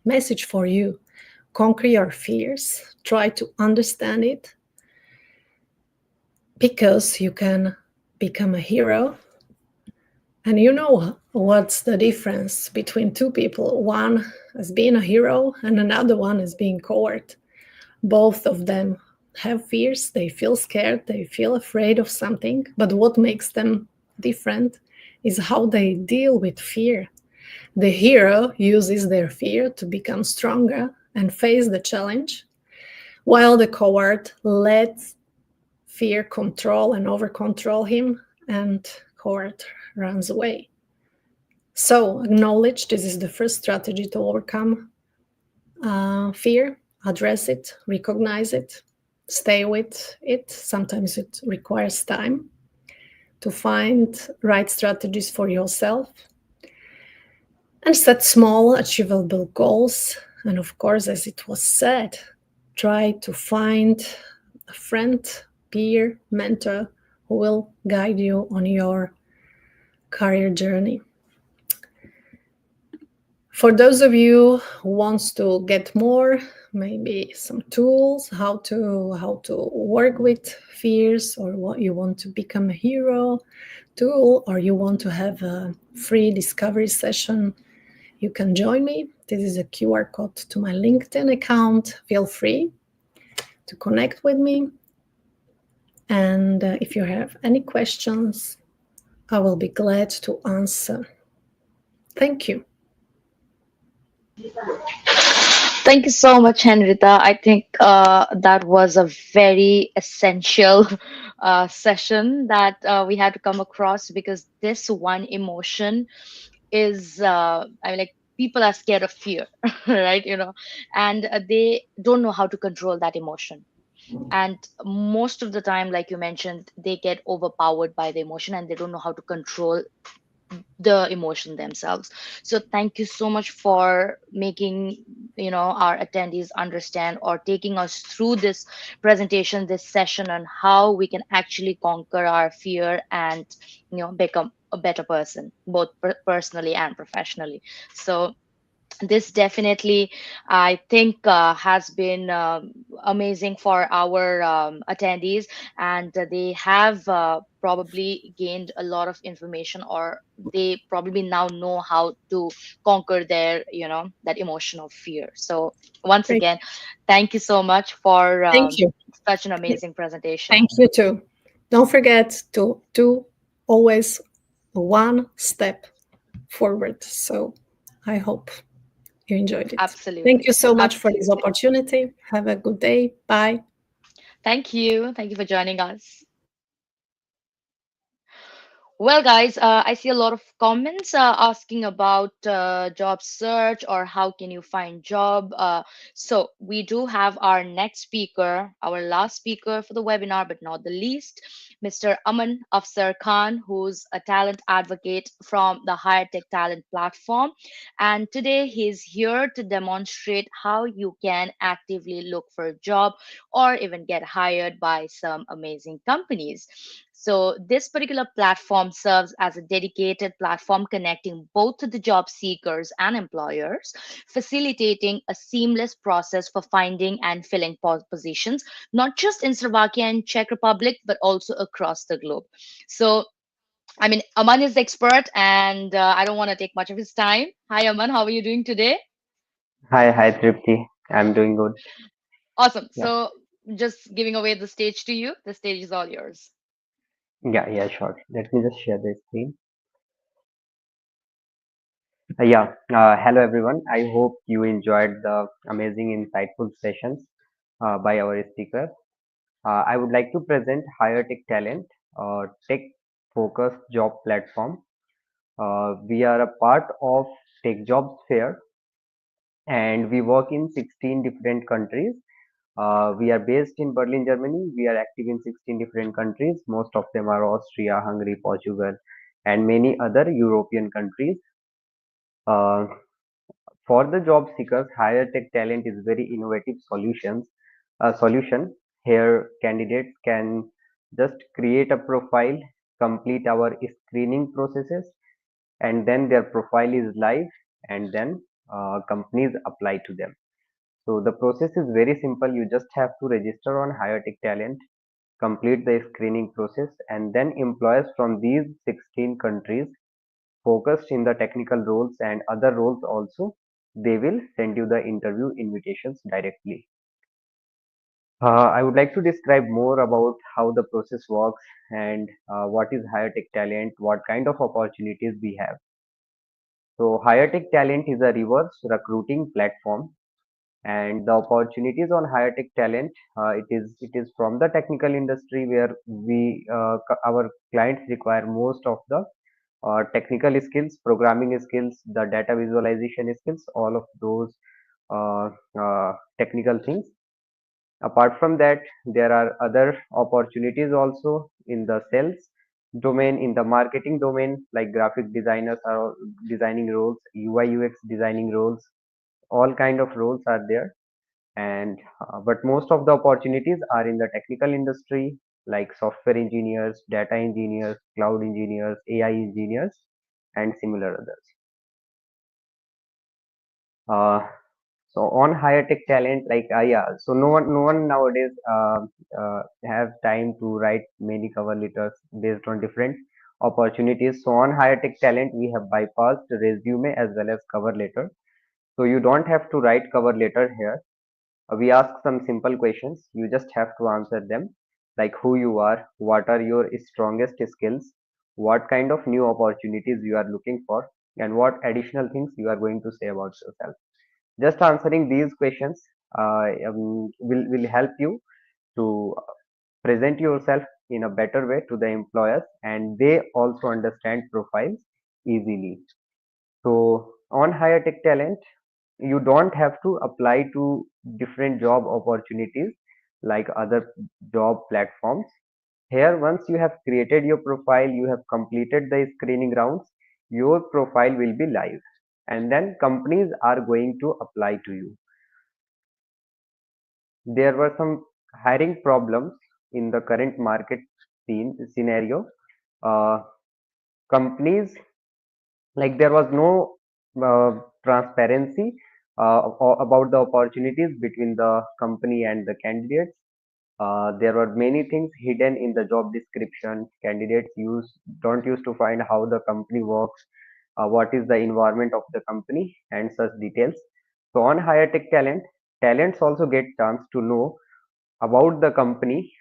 S19: message for you. Conquer your fears. Try to understand it, because you can become a hero. And you know what's the difference between two people? One is being a hero and another one is being coward. Both of them have fears. They feel scared. They feel afraid of something. But what makes them different is how they deal with fear. The hero uses their fear to become stronger and face the challenge, while the coward lets fear control and over-control him, and coward runs away. So acknowledge this is the first strategy to overcome fear. Address it, recognize it, stay with it. Sometimes it requires time to find right strategies for yourself, and set small achievable goals. And of course, as it was said, try to find a friend, peer, mentor who will guide you on your career journey. For those of you who wants to get more, maybe some tools, how to work with fears, or what you want to become a hero tool, or you want to have a free discovery session you can join me. This is a QR code to my LinkedIn account. Feel free to connect with me. And if you have any questions, I will be glad to answer. Thank you.
S13: Thank you so much, Henrietta. I think that was a very essential session that we had to come across, because this one emotion is, I mean, like, people are scared of fear, right? And they don't know how to control that emotion. And most of the time, like you mentioned, they get overpowered by the emotion and they don't know how to control the emotion themselves. So thank you so much for making our attendees understand, or taking us through this presentation, this session, on how we can actually conquer our fear and become a better person, both personally and professionally. So this definitely, I think, has been amazing for our attendees, and they have probably gained a lot of information, or they probably now know how to conquer their, that emotion of fear. So once
S19: Great.
S13: again, thank you so much for
S19: Thank you.
S13: such an amazing presentation.
S19: Thank you too. Don't forget to do always one step forward. So I hope you enjoyed it.
S13: Absolutely.
S19: Thank you so much for this
S13: Absolutely.
S19: opportunity. Have a good day. Bye.
S13: Thank you. Thank you for joining us. Well, guys, I see a lot of comments asking about job search, or how can you find job. So we do have our next speaker, our last speaker for the webinar, but not the least, Mr. Aman Afsar Khan, who's a talent advocate from the Higher Tech Talent platform. And today he's here to demonstrate how you can actively look for a job, or even get hired by some amazing companies. So this particular platform serves as a dedicated platform connecting both to the job seekers and employers, facilitating a seamless process for finding and filling positions, not just in Slovakia and Czech Republic, but also across the globe. So, I mean, Aman is the expert, and I don't want to take much of his time. Hi, Aman. How are you doing today?
S20: Hi, Tripti. I'm doing good.
S13: Awesome.
S20: Yeah,
S13: So, just giving away the stage to you. The stage is all yours.
S20: yeah, sure. Let me just share the screen. Hello everyone. I hope you enjoyed the amazing, insightful sessions by our speaker. I would like to present Higher Tech Talent, a tech-focused job platform. We are a part of Tech Jobs Fair, and we work in 16 different countries. We are based in Berlin, Germany. We are active in 16 different countries. Most of them are Austria, Hungary, Portugal, and many other European countries. Uh, for the job seekers, Higher Tech Talent is very innovative solution. Here, candidates can just create a profile, complete our screening processes, and then their profile is live, and then companies apply to them. So the process is very simple. You just have to register on Higher Tech Talent, complete the screening process, and then employers from these 16 countries focused in the technical roles and other roles also, they will send you the interview invitations directly. I would like to describe more about how the process works and what is Higher Tech Talent, what kind of opportunities we have. So Higher Tech Talent is a reverse recruiting platform, and the opportunities on Higher Tech Talent, it is from the technical industry, where our clients require most of the technical skills, programming skills, the data visualization skills, all of those technical things. Apart from that, there are other opportunities also in the sales domain, in the marketing domain, like graphic designers are designing roles, UI UX designing roles, all kind of roles are there. And but most of the opportunities are in the technical industry, like software engineers, data engineers, cloud engineers, AI engineers, and similar others. So on Higher Tech Talent, so no one nowadays have time to write many cover letters based on different opportunities. So on Higher Tech Talent, we have bypassed resume as well as cover letter. So you don't have to write cover letter here. We ask some simple questions. You just have to answer them, like who you are, what are your strongest skills, what kind of new opportunities you are looking for, and what additional things you are going to say about yourself. Just answering these questions will help you to present yourself in a better way to the employers, and they also understand profiles easily. So on Higher Tech Talent, you don't have to apply to different job opportunities like other job platforms. Here, once you have created your profile, you have completed the screening rounds, your profile will be live, and then companies are going to apply to you. There were some hiring problems in the current market scenario. Companies, like, there was no transparency about the opportunities between the company and the candidates. There were many things hidden in the job description. Candidates don't used to find how the company works, what is the environment of the company, and such details. So on Higher Tech Talent, talents also get chance to know about the company,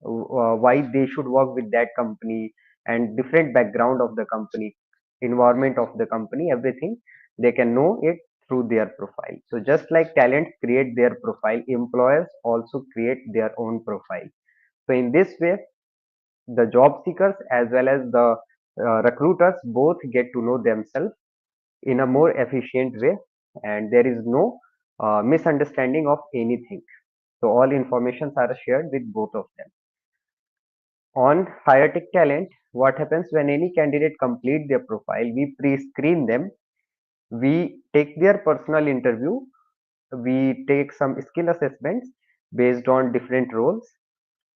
S20: why they should work with that company, and different background of the company, environment of the company, everything they can know it through their profile. So just like talents create their profile, employers also create their own profile. So in this way, the job seekers as well as the recruiters both get to know themselves in a more efficient way, and there is no misunderstanding of anything. So all informations are shared with both of them. On Higher Tech Talent, what happens when any candidate complete their profile, we pre-screen them, we take their personal interview, we take some skill assessments based on different roles,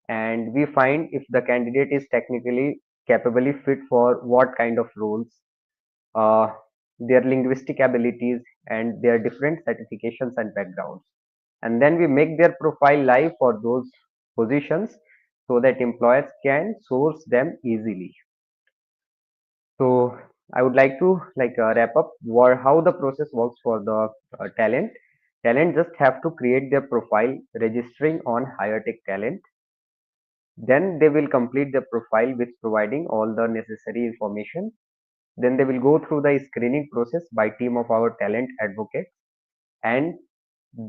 S20: and we find if the candidate is technically capably fit for what kind of roles, uh, their linguistic abilities, and their different certifications and backgrounds. And then we make their profile live for those positions so that employers can source them easily. So I would like to wrap up how the process works for the talent. Talent just have to create their profile registering on Higher Tech Talent. Then they will complete their profile with providing all the necessary information. Then they will go through the screening process by team of our talent advocates, and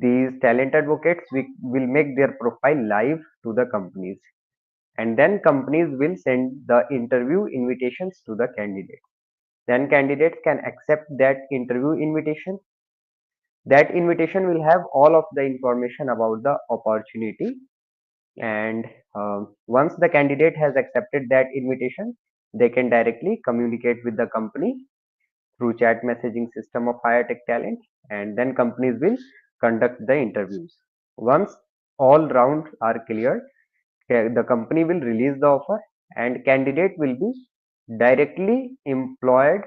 S20: these talent advocates will make their profile live to the companies, and then companies will send the interview invitations to the candidates. Then candidates can accept that interview invitation. That invitation will have all of the information about the opportunity, and once the candidate has accepted that invitation, they can directly communicate with the company through chat messaging system of Higher Tech Talent, and then companies will conduct the interviews. Once all rounds are cleared, the company will release the offer, and candidate will be directly employed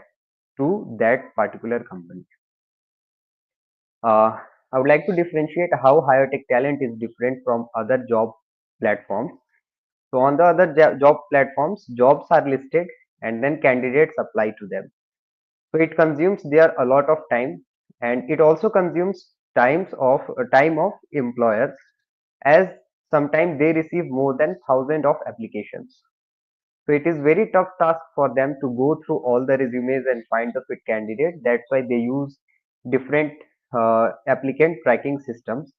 S20: to that particular company. I would like to differentiate how Higher Tech Talent is different from other job platforms. So on the other job platforms, jobs are listed and then candidates apply to them. So it consumes there a lot of time, and it also consumes time of employers, as sometimes they receive more than thousands of applications. So it is very tough task for them to go through all the resumes and find the fit candidate. That's why they use different applicant tracking systems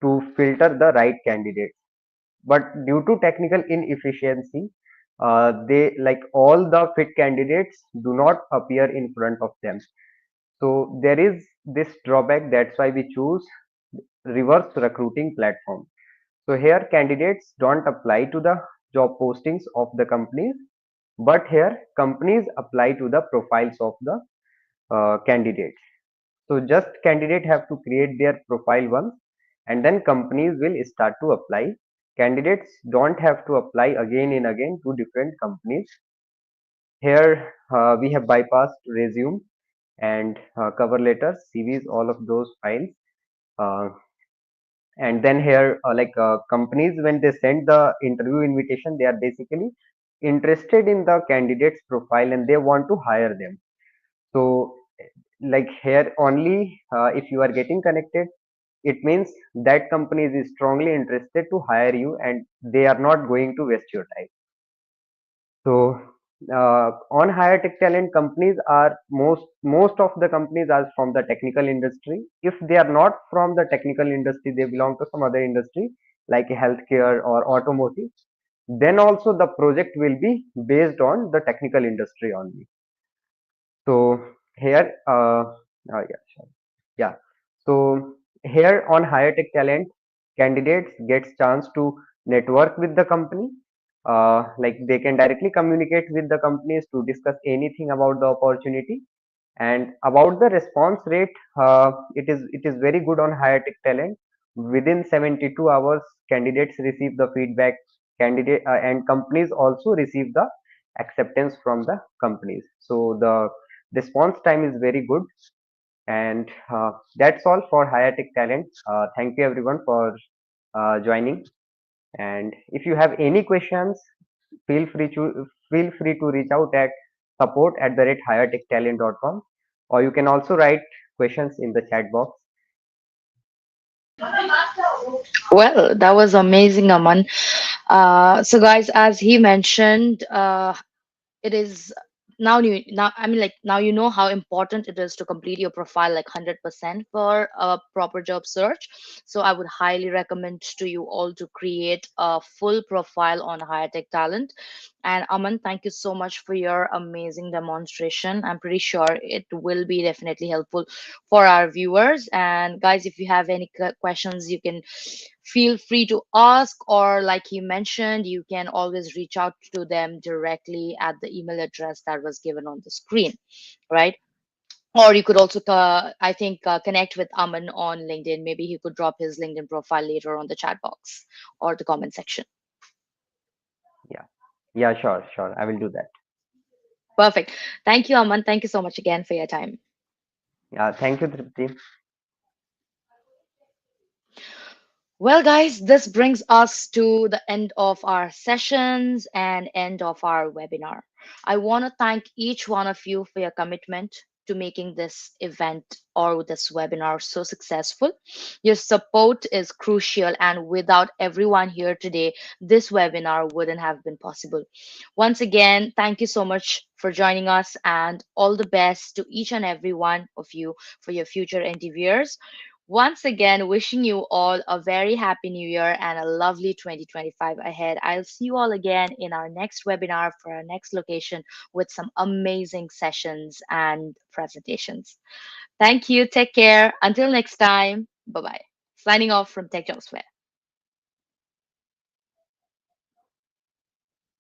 S20: to filter the right candidate. But due to technical inefficiency, they, like, all the fit candidates do not appear in front of them. So there is this drawback. That's why we choose reverse recruiting platform. So here candidates don't apply to the job postings of the companies, but here companies apply to the profiles of the candidates. So just candidate have to create their profile once, and then companies will start to apply. Candidates don't have to apply again and again to different companies. Here we have bypassed resume and cover letters, CVs, all of those files. And then here companies, when they send the interview invitation, they are basically interested in the candidate's profile and they want to hire them. So like here only, if you are getting connected, it means that company is strongly interested to hire you and they are not going to waste your time. So on higher tech talent, companies are most of the companies are from the technical industry. If they are not from the technical industry, they belong to some other industry like healthcare or automotive. Then also the project will be based on the technical industry only. So here, yeah, sure. Yeah. So here on higher tech talent, candidates gets chance to network with the company. Like they can directly communicate with the companies to discuss anything about the opportunity. And about the response rate, it is very good on higher tech talent. Within 72 hours, candidates receive the feedback. Candidate and companies also receive the acceptance from the companies. So the response time is very good. And that's all for higher tech talent. Thank you everyone for joining. And if you have any questions, feel free to reach out at support@highertechtalent.com, or you can also write questions in the chat box.
S13: Well, that was amazing, Aman. So guys, as he mentioned, it is now I mean, like, now you know how important it is to complete your profile like 100% for a proper job search. So I would highly recommend to you all to create a full profile on higher tech talent. And Aman, thank you so much for your amazing demonstration. I'm pretty sure it will be definitely helpful for our viewers. And guys, if you have any questions, you can feel free to ask, or like he mentioned, you can always reach out to them directly at the email address that was given on the screen, right? Or you could also I think connect with Aman on LinkedIn. Maybe he could drop his LinkedIn profile later on the chat box or the comment section.
S20: Yeah, yeah, sure, I will do that.
S13: Perfect. Thank you, Aman. Thank you so much again for your time.
S20: Yeah, thank you, Tripti.
S13: Well, guys, this brings us to the end of our sessions and end of our webinar. I want to thank each one of you for your commitment to making this event or this webinar so successful. Your support is crucial, and without everyone here today, this webinar wouldn't have been possible. Once again, thank you so much for joining us, and all the best to each and every one of you for your future interviewers. Once again, wishing you all a very happy new year and a lovely 2025 ahead. I'll see you all again in our next webinar for our next location with some amazing sessions and presentations. Thank you. Take care. Until next time. Bye bye. Signing off from Tech Jobs Fair.